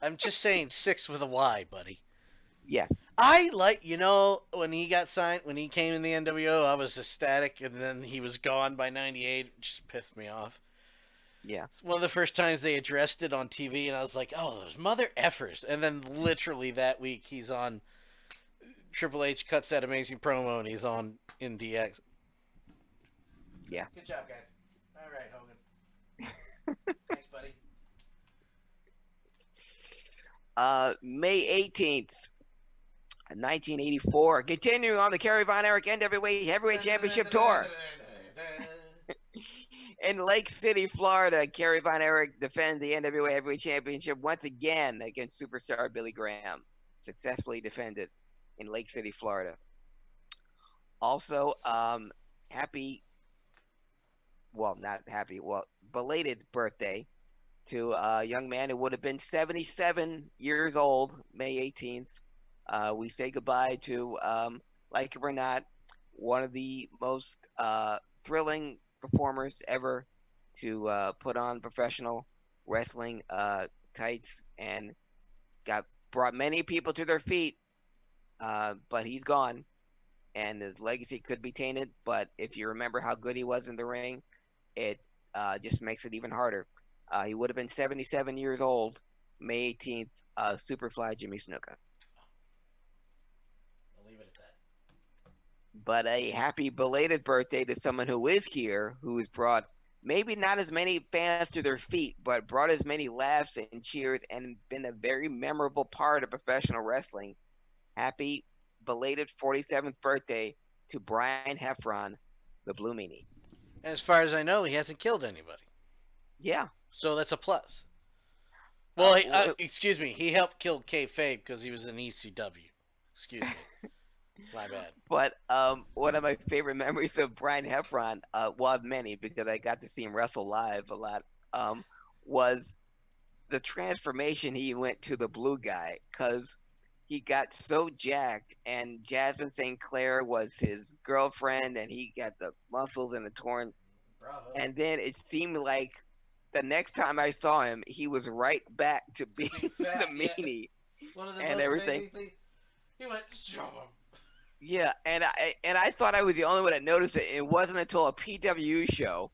B: I'm just saying 6 with a Y, buddy.
A: Yes.
B: I when he got signed, when he came in the NWO, I was ecstatic, and then he was gone by 98. It just pissed me off.
A: Yeah.
B: It's one of the first times they addressed it on TV, and I was like, oh, those mother effers. And then literally that week, he's on Triple H cuts that amazing promo, and he's on in DX.
A: Yeah.
B: Good job, guys. All right, Hogan. Thanks, buddy.
A: May 18th, 1984, continuing on the Kerry Von Erich NWA Heavyweight Championship Tour. In Lake City, Florida, Kerry Von Erich defended the NWA Heavyweight Championship once again against superstar Billy Graham. Successfully defended in Lake City, Florida. Also, belated birthday to a young man who would have been 77 years old, May 18th. We say goodbye to, like it or not, one of the most thrilling performers ever to put on professional wrestling tights and brought many people to their feet, but he's gone, and his legacy could be tainted. But if you remember how good he was in the ring, it just makes it even harder. He would have been 77 years old, May 18th, Superfly Jimmy Snuka.
B: I'll leave it at that.
A: But a happy belated birthday to someone who is here, who has brought maybe not as many fans to their feet, but brought as many laughs and cheers and been a very memorable part of professional wrestling. Happy belated 47th birthday to Brian Heffron, the Blue Meanie.
B: And as far as I know, he hasn't killed anybody.
A: Yeah.
B: So that's a plus. Well, excuse me. He helped kill kayfabe because he was in ECW. Excuse me. My bad.
A: But one of my favorite memories of Brian Heffron, well, many because I got to see him wrestle live a lot, was the transformation he went to the blue guy, because he got so jacked, and Jasmine St. Clair was his girlfriend, and he got the muscles and the torn.
B: Bravo.
A: And then it seemed like the next time I saw him, he was right back to being
B: fat,
A: the meanie.
B: One of the
A: and
B: most
A: everything.
B: He went, show him.
A: Yeah, and I thought I was the only one that noticed it. It wasn't until a PWU show,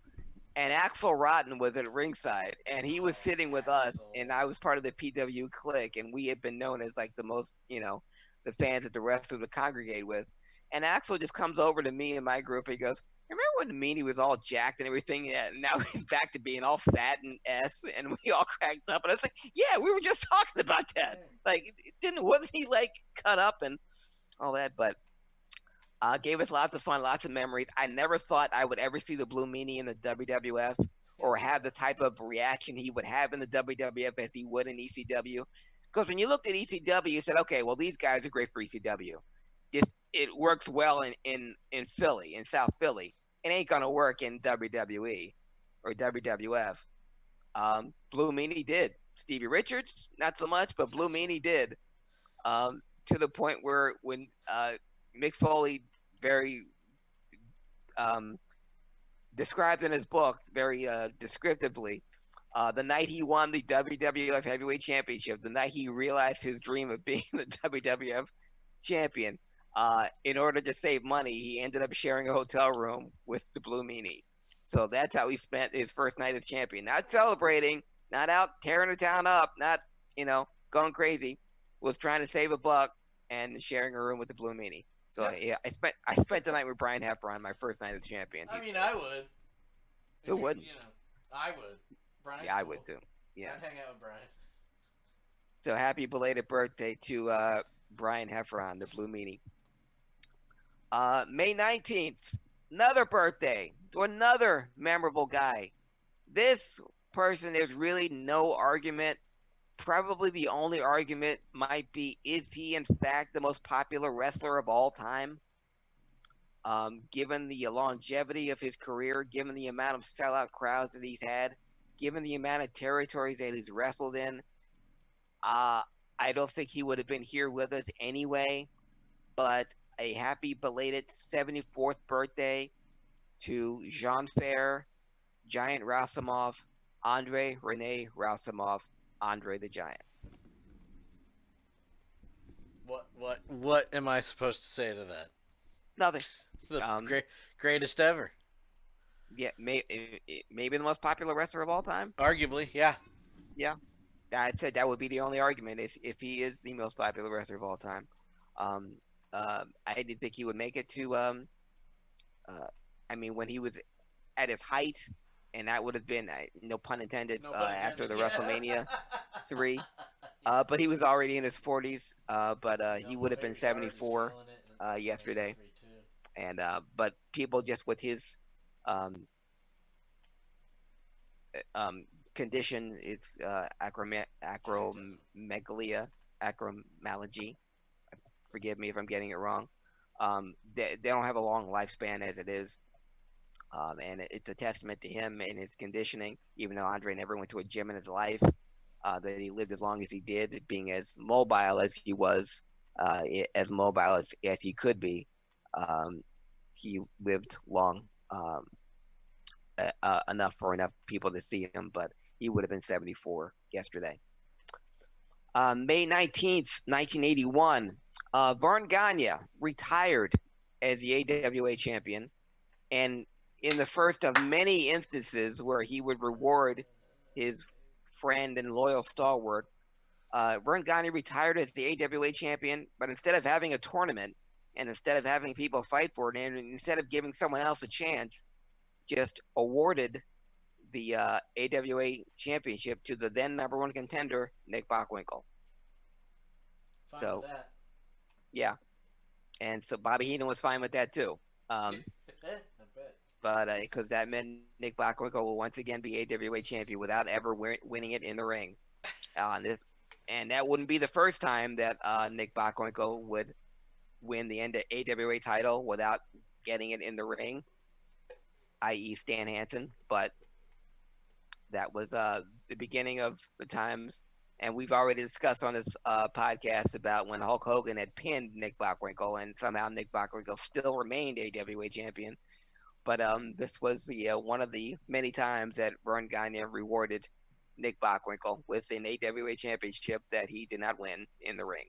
A: and Axel Rotten was at ringside, and he was sitting with us, and I was part of the PWU clique, and we had been known as like the most, the fans that the wrestlers would congregate with. And Axel just comes over to me and my group, and he goes, "Remember when Meanie was all jacked and everything? Yeah, and now he's back to being all fat and S," and we all cracked up. And I was like, "Yeah, we were just talking about that. Like, wasn't he like cut up and all that?" But gave us lots of fun, lots of memories. I never thought I would ever see the Blue Meanie in the WWF or have the type of reaction he would have in the WWF as he would in ECW. Because when you looked at ECW, you said, okay, well, these guys are great for ECW. It works well in Philly, in South Philly. It ain't going to work in WWE or WWF. Blue Meanie did. Stevie Richards, not so much, but Blue Meanie did. To the point where when Mick Foley very described in his book very descriptively, the night he won the WWF Heavyweight Championship, the night he realized his dream of being the WWF champion, in order to save money, he ended up sharing a hotel room with the Blue Meanie. So that's how he spent his first night as champion. Not celebrating, not out tearing the town up, not, going crazy. Was trying to save a buck and sharing a room with the Blue Meanie. So yeah, I spent the night with Brian Heffron, my first night as champion.
B: I mean, I would.
A: Who wouldn't?
B: I would. Brian's
A: yeah, I
B: cool.
A: would too. Yeah.
B: I'd hang out with Brian.
A: So happy belated birthday to Brian Heffron, the Blue Meanie. May 19th, another birthday to another memorable guy. This person, there's really no argument. Probably the only argument might be, is he in fact the most popular wrestler of all time? Given the longevity of his career, given the amount of sellout crowds that he's had, given the amount of territories that he's wrestled in, I don't think he would have been here with us anyway. But a happy belated 74th birthday to Jean-Fer, Giant Rasimov, Andre Rene Rasimov, Andre the Giant.
B: What am I supposed to say to that?
A: Nothing.
B: The greatest ever.
A: Yeah, maybe the most popular wrestler of all time.
B: Arguably, yeah.
A: Yeah, I said that would be the only argument, is if he is the most popular wrestler of all time. I didn't think he would make it to. I mean, when he was at his height, and that would have been, no pun intended, after the WrestleMania 3.
B: Yeah.
A: But he was already in his 40s. But he
B: Jumping
A: would have been
B: babies hard, just
A: 74
B: feeling it. That's an
A: yesterday.
B: 83 too.
A: And but people just with his um, um, condition, it's
B: Gigantism.
A: acromegaly. Forgive me if I'm getting it wrong. They don't have a long lifespan as it is. And it's a testament to him and his conditioning, even though Andre never went to a gym in his life, that he lived as long as he did, being as mobile as he was, as mobile as he could be. Um, he lived long, enough for enough people to see him, but he would have been 74 yesterday. May 19th, 1981, Vern Ganya retired as the AWA champion. And in the first of many instances where he would reward his friend and loyal stalwart, Vern Gagne retired as the AWA champion, but instead of having a tournament and instead of having people fight for it, and instead of giving someone else a chance, just awarded the AWA championship to the then number one contender, Nick Bockwinkel.
B: Fine with
A: So,
B: that.
A: yeah. And so Bobby Heenan was fine with that too. Um,
B: I bet.
A: but because that meant Nick Bockwinkel will once again be AWA champion without ever winning it in the ring. And that wouldn't be the first time that Nick Bockwinkel would win the AWA title without getting it in the ring, i.e., Stan Hansen. But that was the beginning of the times. And we've already discussed on this podcast about when Hulk Hogan had pinned Nick Bockwinkel, and somehow Nick Bockwinkel still remained AWA champion. But this was the one of the many times that Vern Gagne rewarded Nick Bockwinkel with an AWA championship that he did not win in the ring.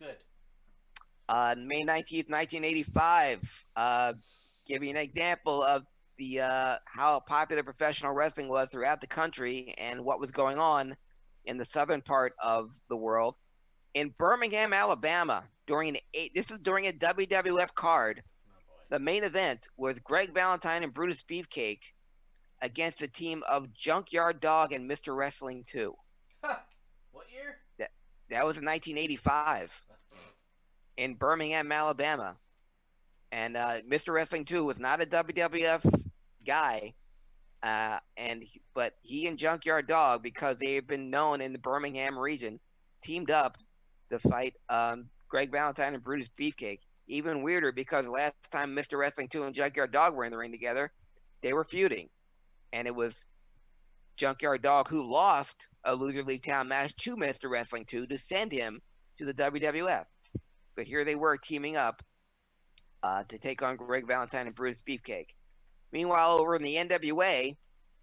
B: Good.
A: May 19th, 1985, give you an example of the how popular professional wrestling was throughout the country and what was going on in the southern part of the world. In Birmingham, Alabama, this is during a WWF card.
B: Oh boy.
A: The main event was Greg Valentine and Brutus Beefcake against a team of Junkyard Dog and Mr. Wrestling 2.
B: What year?
A: That, that was in 1985 in Birmingham, Alabama. And Mr. Wrestling 2 was not a WWF guy, but he and Junkyard Dog, because they have been known in the Birmingham region, teamed up to fight Greg Valentine and Brutus Beefcake. Even weirder because last time Mr. Wrestling 2 and Junkyard Dog were in the ring together, they were feuding. And it was Junkyard Dog who lost a loser leave town match to Mr. Wrestling 2 to send him to the WWF. But here they were teaming up to take on Greg Valentine and Brutus Beefcake. Meanwhile, over in the NWA,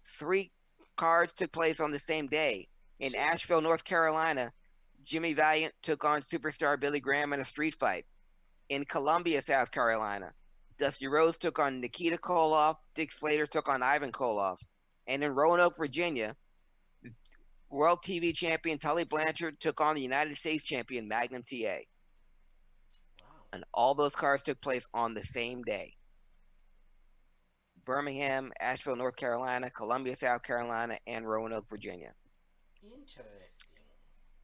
A: 3 cards took place on the same day. In Asheville, North Carolina, Jimmy Valiant took on superstar Billy Graham in a street fight. In Columbia, South Carolina, Dusty Rhodes took on Nikita Koloff. Dick Slater took on Ivan Koloff. And in Roanoke, Virginia, World TV champion Tully Blanchard took on the United States champion Magnum TA.
B: Wow.
A: And all those cards took place on the same day. Birmingham, Asheville, North Carolina, Columbia, South Carolina, and Roanoke, Virginia.
B: Interesting.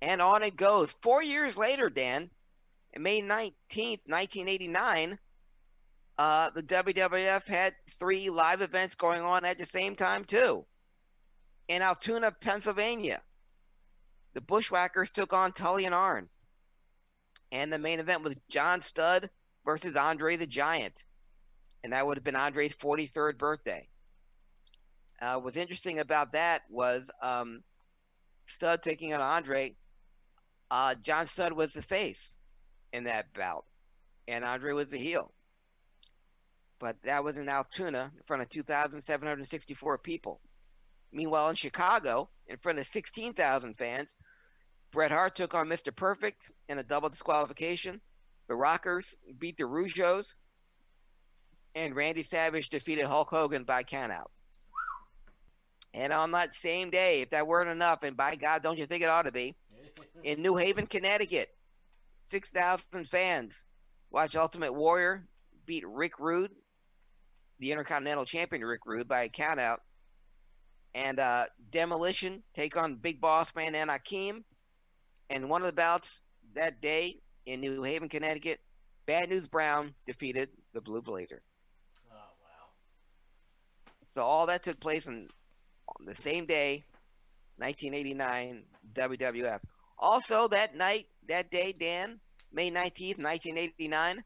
A: And on it goes. 4 years later, Dan, May 19th, 1989, the WWF had 3 live events going on at the same time, too. In Altoona, Pennsylvania, the Bushwhackers took on Tully and Arn. And the main event was John Studd versus Andre the Giant. And that would have been Andre's 43rd birthday. What's interesting about that was Studd taking on Andre. John Studd was the face in that bout, and Andre was the heel. But that was in Altoona in front of 2,764 people. Meanwhile, in Chicago, in front of 16,000 fans, Bret Hart took on Mr. Perfect in a double disqualification. The Rockers beat the Rougeaus, and Randy Savage defeated Hulk Hogan by countout. And on that same day, if that weren't enough, and by God, don't you think it ought to be, in New Haven, Connecticut, 6,000 fans watch Ultimate Warrior beat Rick Rude, the Intercontinental Champion Rick Rude, by a countout. And Demolition take on Big Boss Man and Akeem. And one of the bouts that day in New Haven, Connecticut, Bad News Brown defeated the Blue Blazer.
B: Oh, wow.
A: So all that took place on the same day, 1989, WWF. Also that night, that day, Dan, May 19th, 1989,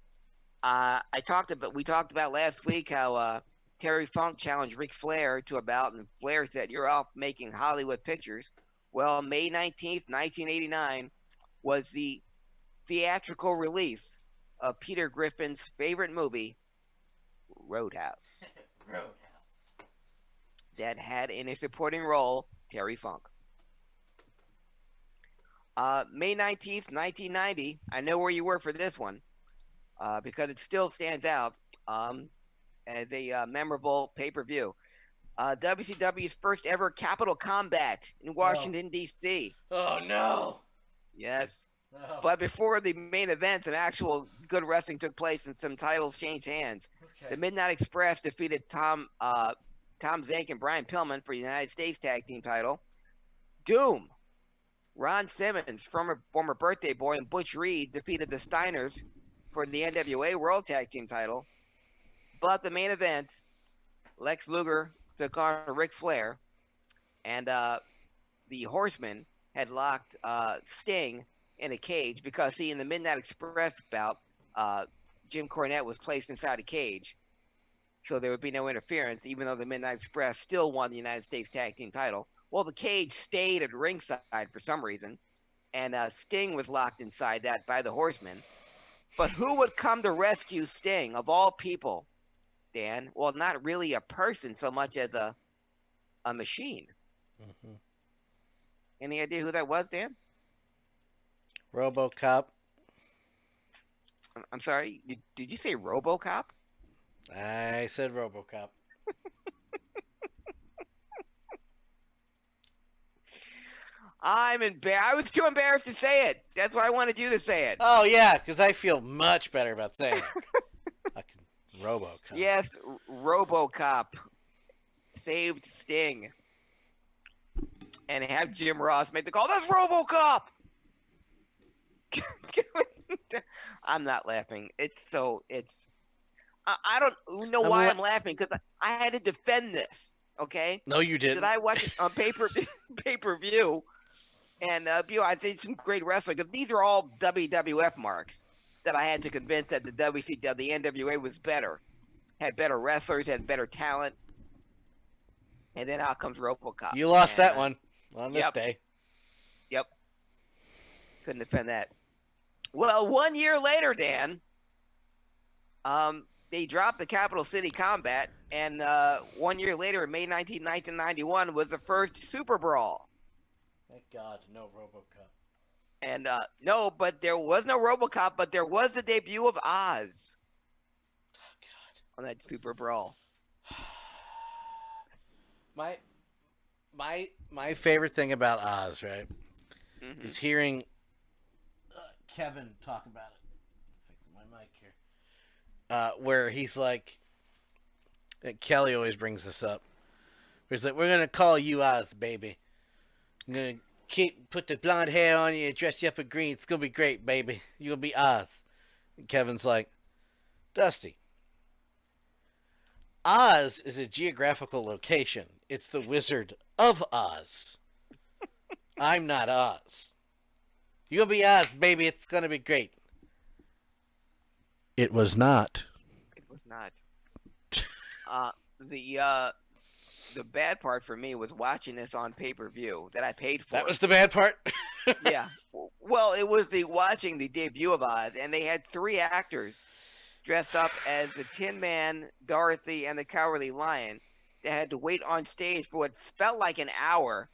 A: we talked about last week how Terry Funk challenged Ric Flair to a bout, and Flair said, "You're off making Hollywood pictures." Well, May 19th, 1989, was the theatrical release of Peter Griffin's favorite movie, Roadhouse,
B: Roadhouse.
A: that had in a supporting role Terry Funk. May 19th, 1990, I know where you were for this one because it still stands out as a memorable pay per view. WCW's first ever Capital Combat in Washington, D.C.
B: Oh, no.
A: Yes.
B: No.
A: But before the main event, some actual good wrestling took place and some titles changed hands.
B: Okay.
A: The Midnight Express defeated Tom Zink and Brian Pillman for the United States Tag Team title. Doom, Ron Simmons, former Birthday Boy, and Butch Reed defeated the Steiners for the NWA World Tag Team title. But the main event, Lex Luger took on Ric Flair, and the Horsemen had locked Sting in a cage because, in the Midnight Express bout, Jim Cornette was placed inside a cage, so there would be no interference, even though the Midnight Express still won the United States Tag Team title. Well, the cage stayed at ringside for some reason, and Sting was locked inside that by the Horsemen. But who would come to rescue Sting, of all people, Dan? Well, not really a person so much as a machine.
B: Mm-hmm.
A: Any idea who that was, Dan?
B: RoboCop.
A: I'm sorry, did you say RoboCop?
B: I said RoboCop.
A: I was too embarrassed to say it. That's why I wanted you to say it.
B: Oh, yeah, because I feel much better about saying it. Fucking RoboCop.
A: Yes, RoboCop saved Sting. And have Jim Ross make the call. That's RoboCop! I'm not laughing. I don't know why I'm laughing, because I had to defend this, okay?
B: No, you didn't.
A: Did I watch it on pay-per-view? And I think some great wrestling, because these are all WWF marks that I had to convince that the WCW, the NWA was better, had better wrestlers, had better talent. And then out comes RoboCop.
B: You lost that one on this day.
A: Yep. Couldn't defend that. Well, 1 year later, Dan, they dropped the Capital City Combat, and 1 year later, May 19, 1991, was the first Super Brawl.
B: Thank God, no RoboCop.
A: And no, but there was no RoboCop, but there was the debut of Oz.
B: Oh, God.
A: On that Super Brawl.
B: My favorite thing about Oz, right, is hearing Kevin talk about it. Fixing my mic here. Where he's like, Kelly always brings this up. Where he's like, we're gonna call you Oz, baby. I'm gonna put the blonde hair on you and dress you up in green. It's gonna be great, baby. You'll be Oz. And Kevin's like, Dusty, Oz is a geographical location. It's the Wizard of Oz. I'm not Oz. You'll be Oz, baby. It's gonna be great. It was not.
A: It was not. The bad part for me was watching this on pay-per-view that I paid for.
B: That was the bad part?
A: Yeah. Well, it was watching the debut of Oz, and they had three actors dressed up as the Tin Man, Dorothy, and the Cowardly Lion. They had to wait on stage for what felt like an hour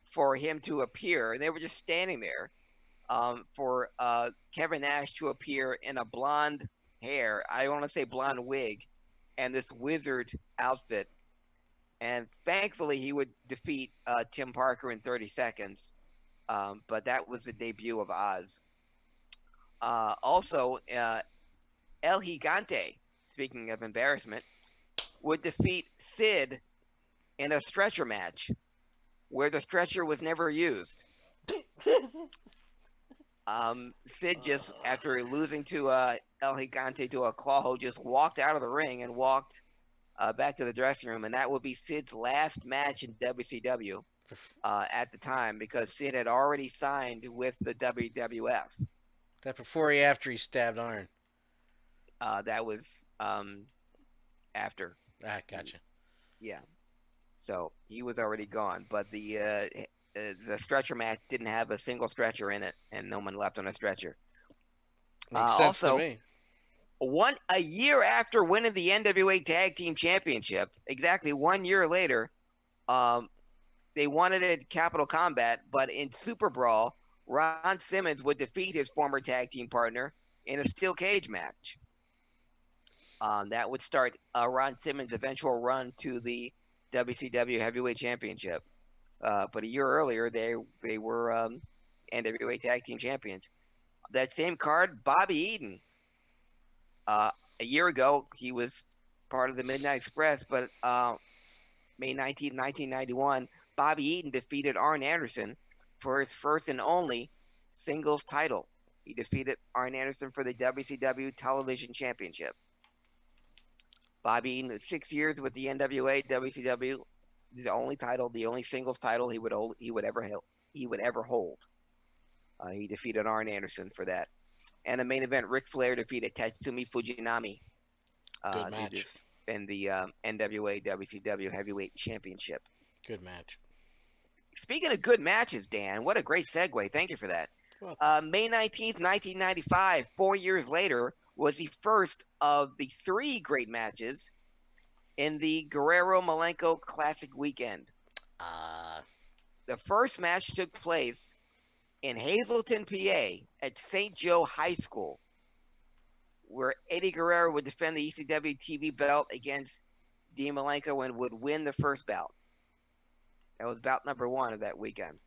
A: for him to appear, and they were just standing there for Kevin Nash to appear in a blonde hair, I want to say blonde wig, and this wizard outfit. And thankfully, he would defeat Tim Parker in 30 seconds. But that was the debut of Oz. Also, El Gigante, speaking of embarrassment, would defeat Sid in a stretcher match where the stretcher was never used. Sid just, after losing to El Gigante to a claw hold, just walked out of the ring and walked back to the dressing room, and that would be Sid's last match in WCW at the time, because Sid had already signed with the WWF.
B: That before he after he stabbed Arn.
A: That was after.
B: Ah, gotcha.
A: Yeah. So he was already gone, but the stretcher match didn't have a single stretcher in it, and no one left on a stretcher.
B: Makes sense to
A: Also,
B: me.
A: a year after winning the NWA Tag Team Championship, exactly 1 year later, they won it at Capital Combat, but in Super Brawl, Ron Simmons would defeat his former tag team partner in a steel cage match. That would start Ron Simmons' eventual run to the WCW Heavyweight Championship. But a year earlier, they were NWA Tag Team Champions. That same card, Bobby Eaton. A year ago, he was part of the Midnight Express, but May 19th, 1991, Bobby Eaton defeated Arn Anderson for his first and only singles title. He defeated Arn Anderson for the WCW Television Championship. Bobby Eaton, 6 years with the NWA, WCW, the only title, the only singles title he would ever hold. He defeated Arn Anderson for that. And the main event, Ric Flair defeated Tatsumi Fujinami
B: Good match.
A: in the NWA WCW Heavyweight Championship.
B: Good match.
A: Speaking of good matches, Dan, what a great segue. Thank you for that. May 19th, 1995, 4 years later, was the first of the three great matches in the Guerrero-Malenko Classic Weekend. The first match took place in Hazleton, PA, at St. Joe High School, where Eddie Guerrero would defend the ECW TV belt against Dean Malenko and would win the first bout. That was bout number one of that weekend.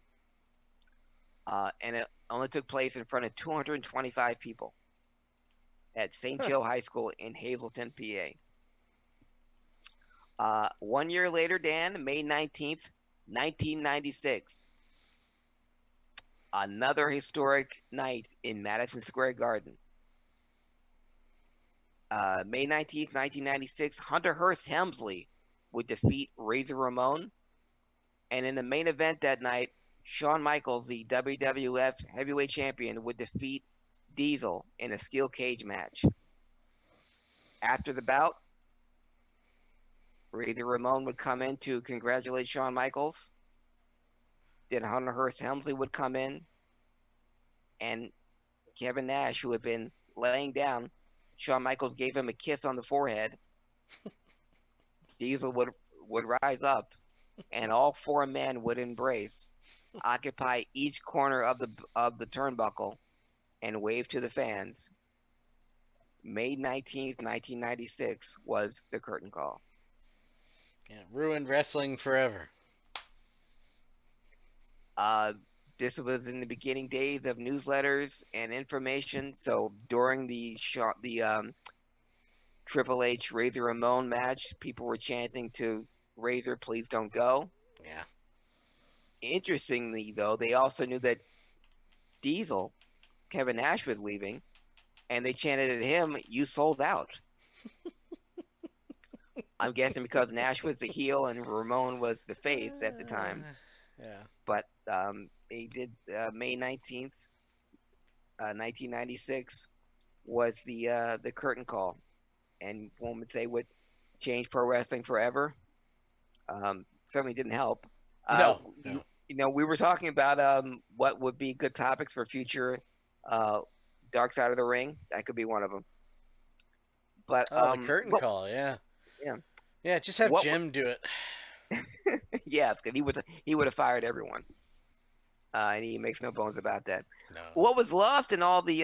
A: And it only took place in front of 225 people at St. Joe High School in Hazleton, PA. 1 year later, Dan, May 19th, 1996. Another historic night in Madison Square Garden. May 19th, 1996, Hunter Hearst Helmsley would defeat Razor Ramon. And in the main event that night, Shawn Michaels, the WWF Heavyweight Champion, would defeat Diesel in a steel cage match. After the bout, Razor Ramon would come in to congratulate Shawn Michaels. Then Hunter Hearst Helmsley would come in, and Kevin Nash, who had been laying down, Shawn Michaels gave him a kiss on the forehead. Diesel would rise up, and all four men would embrace, occupy each corner of the turnbuckle, and wave to the fans. May 19th, 1996 was the curtain call.
B: Yeah, ruined wrestling forever.
A: This was in the beginning days of newsletters and information. So during the Triple H Razor Ramon match, people were chanting to Razor, please don't go.
B: Yeah.
A: Interestingly, though, they also knew that Diesel, Kevin Nash, was leaving, and they chanted at him, you sold out. I'm guessing because Nash was the heel and Ramon was the face at the time.
B: Yeah.
A: But they did May 19th, 1996 was the curtain call. And one would say would change pro wrestling forever. Certainly didn't help.
B: No.
A: You know, we were talking about what would be good topics for future Dark Side of the Ring. That could be one of them. But
B: the curtain call, yeah.
A: Yeah.
B: Yeah, just have Jim do it.
A: Yes, because he would have fired everyone. And he makes no bones about that.
B: No.
A: What was lost in all the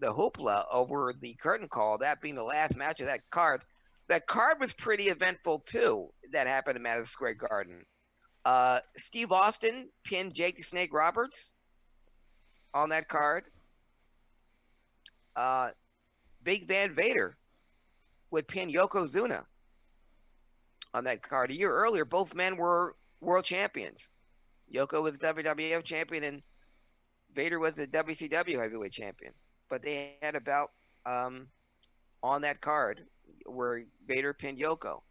A: hoopla over the curtain call, that being the last match of that card was pretty eventful too. That happened in Madison Square Garden. Steve Austin pinned Jake the Snake Roberts on that card. Big Van Vader would pin Yokozuna on that card. A year earlier, both men were world champions. Yoko was WWF champion, and Vader was the WCW heavyweight champion, but they had a bout on that card where Vader pinned Yoko.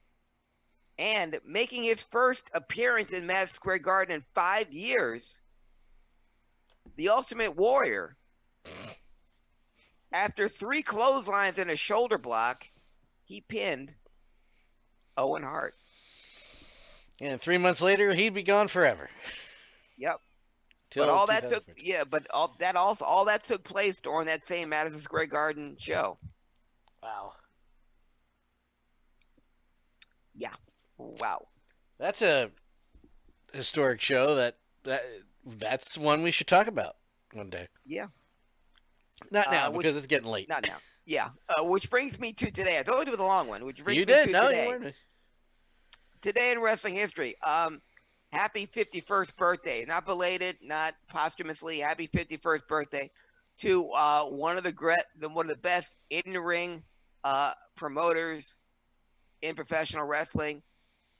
A: And making his first appearance in Madison Square Garden in 5 years, the Ultimate Warrior, after 3 clotheslines and a shoulder block, he pinned Owen Hart.
B: And 3 months later, he'd be gone forever.
A: Yep.
B: Till
A: But all that
B: 2015.
A: all that took place during that same Madison Square Garden show.
B: Wow.
A: Yeah. Wow.
B: That's a historic show that's one we should talk about one day.
A: Yeah.
B: Not now because it's getting late.
A: Not now. Yeah. Which brings me to today. I told you it was a long one. Which brings
B: You
A: me
B: did?
A: to
B: No,
A: today.
B: you weren't.
A: Today in wrestling history. Happy 51st birthday. Not belated, not posthumously. Happy 51st birthday to one of the best in-ring promoters in professional wrestling.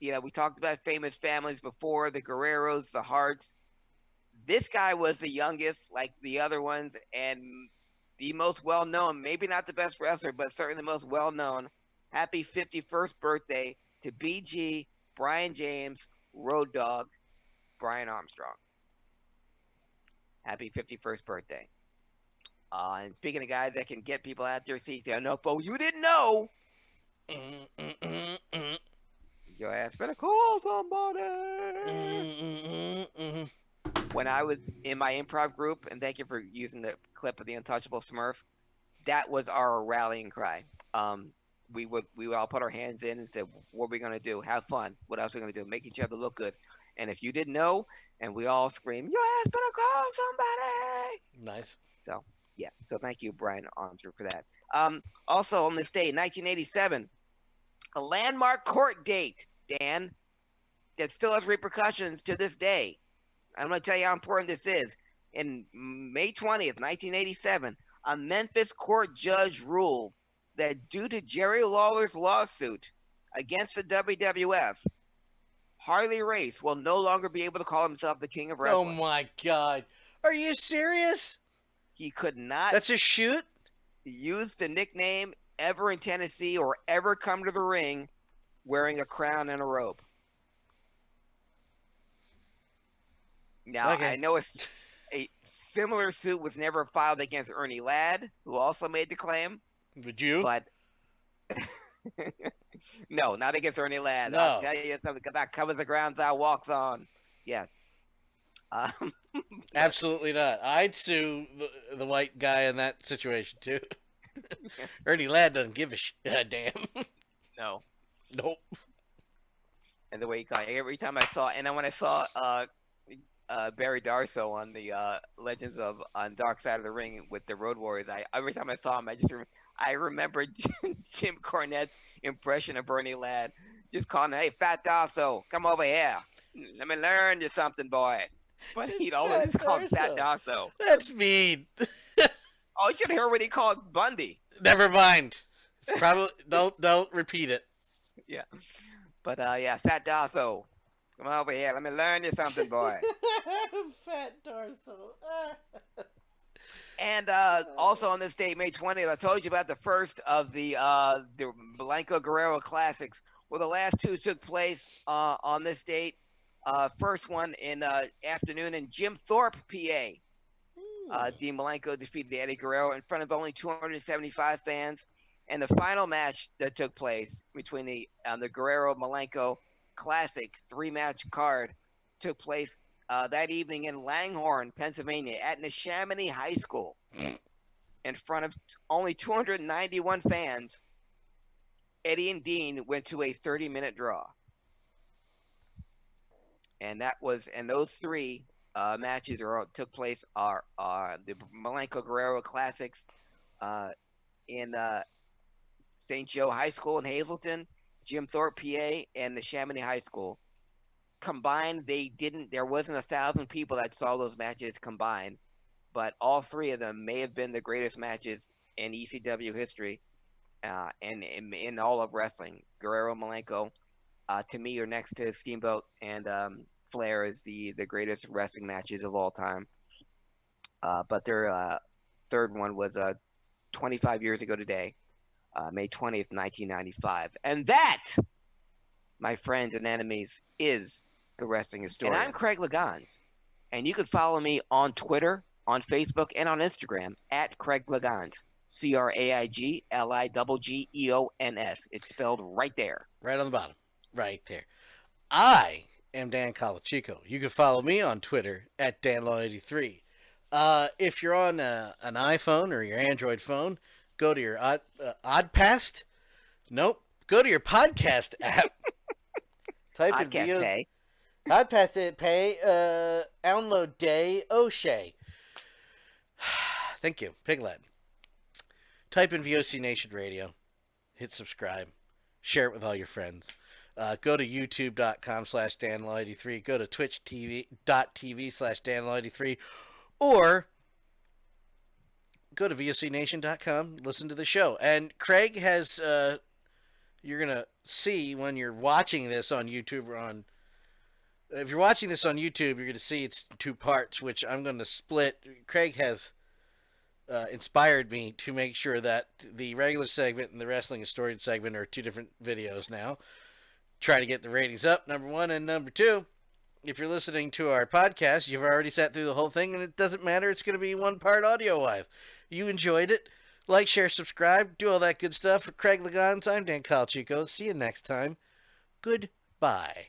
A: We talked about famous families before, the Guerreros, the Harts. This guy was the youngest, like the other ones, and the most well-known, maybe not the best wrestler, but certainly the most well-known. Happy 51st birthday to BG, Brian James, Road Dogg, Brian Armstrong. Happy 51st birthday. And speaking of guys that can get people out their seats, you didn't know. Your ass better call somebody. When I was in my improv group, and thank you for using the clip of the Untouchable Smurf, that was our rallying cry. We would all put our hands in and say, what are we going to do? Have fun. What else are we going to do? Make each other look good. And if you didn't know, and we all scream, your ass better call somebody.
B: Nice.
A: So, yes. So thank you, Brian Armstrong, for that. Also on this day, 1987, a landmark court date, Dan, that still has repercussions to this day. I'm going to tell you how important this is. In May 20th, 1987, a Memphis court judge ruled that due to Jerry Lawler's lawsuit against the WWF, Harley Race will no longer be able to call himself the King of Wrestling.
B: Oh my God. Are you serious?
A: He could not
B: That's a shoot?
A: use the nickname ever in Tennessee or ever come to the ring wearing a crown and a robe. Now,
B: Okay.
A: I know a similar suit was never filed against Ernie Ladd, who also made the claim.
B: Would you?
A: But no, not against Ernie Ladd.
B: No.
A: I'll tell you something, that covers the ground thou walks on. Yes.
B: Absolutely not. I'd sue the white guy in that situation, too. Ernie Ladd doesn't give a damn.
A: No.
B: Nope.
A: And the way he called it, every time I saw, and then when I saw Barry Darso on the Legends of on Dark Side of the Ring with the Road Warriors, every time I saw him, I remember Jim Cornette's impression of Ernie Ladd, just calling him, "Hey, Fat Darso, come over here. Let me learn you something, boy." But he'd always just call him Fat Darso.
B: That's mean.
A: Oh, you should hear what he called Bundy.
B: Never mind. It's probably don't repeat it.
A: Yeah. But yeah, Fat Darso, come over here. Let me learn you something, boy.
B: Fat Darso.
A: And also on this date, May 20th, I told you about the first of the Blanco Guerrero Classics. Well, the last two took place on this date. First one in afternoon in Jim Thorpe, PA. Dean Malenko defeated Eddie Guerrero in front of only 275 fans. And the final match that took place between the Guerrero-Malenko Classic 3-match card took place that evening in Langhorne, Pennsylvania, at Neshaminy High School, in front of only 291 fans. Eddie and Dean went to a 30-minute draw, and those three matches took place are the Malenko Guerrero Classics in St. Joe High School in Hazleton, Jim Thorpe, PA, and the Chamonix High School. Combined, there wasn't 1,000 people that saw those matches combined, but all three of them may have been the greatest matches in ECW history and in all of wrestling. Guerrero, Malenko, to me, are next to Steamboat and Flair as the greatest wrestling matches of all time. But their third one was 25 years ago today, May 20th, 1995. And that, my friends and enemies, is the Wrestling Historian. And I'm Craig Lagans. And you can follow me on Twitter, on Facebook, and on Instagram at Craig Lagans. CraigLiggeons. It's spelled right there.
B: Right on the bottom. Right there. I am Dan Colachico. You can follow me on Twitter at DanLaw83. If you're on an iPhone or your Android phone, go to your Oddpast. Nope. Go to your podcast app. Type in
A: Podcast Pay.
B: Oddpast Pay. Download Day O'Shea. Thank you. Piglet. Type in VOC Nation Radio. Hit subscribe. Share it with all your friends. Go to youtube.com/DanLaw83. Go to twitch.tv/DanLaw83. Or go to VOCNation.com. Listen to the show. And Craig has... you're going to see when you're watching this on YouTube or on... If you're watching this on YouTube, you're going to see it's two parts, which I'm going to split. Craig has inspired me to make sure that the regular segment and the Wrestling Historian segment are two different videos now. Try to get the ratings up, number one. And number two, if you're listening to our podcast, you've already sat through the whole thing, and it doesn't matter. It's going to be one part audio-wise. You enjoyed it. Like, share, subscribe, do all that good stuff. For Craig Lagans, I'm Dan Colachico. See you next time. Goodbye.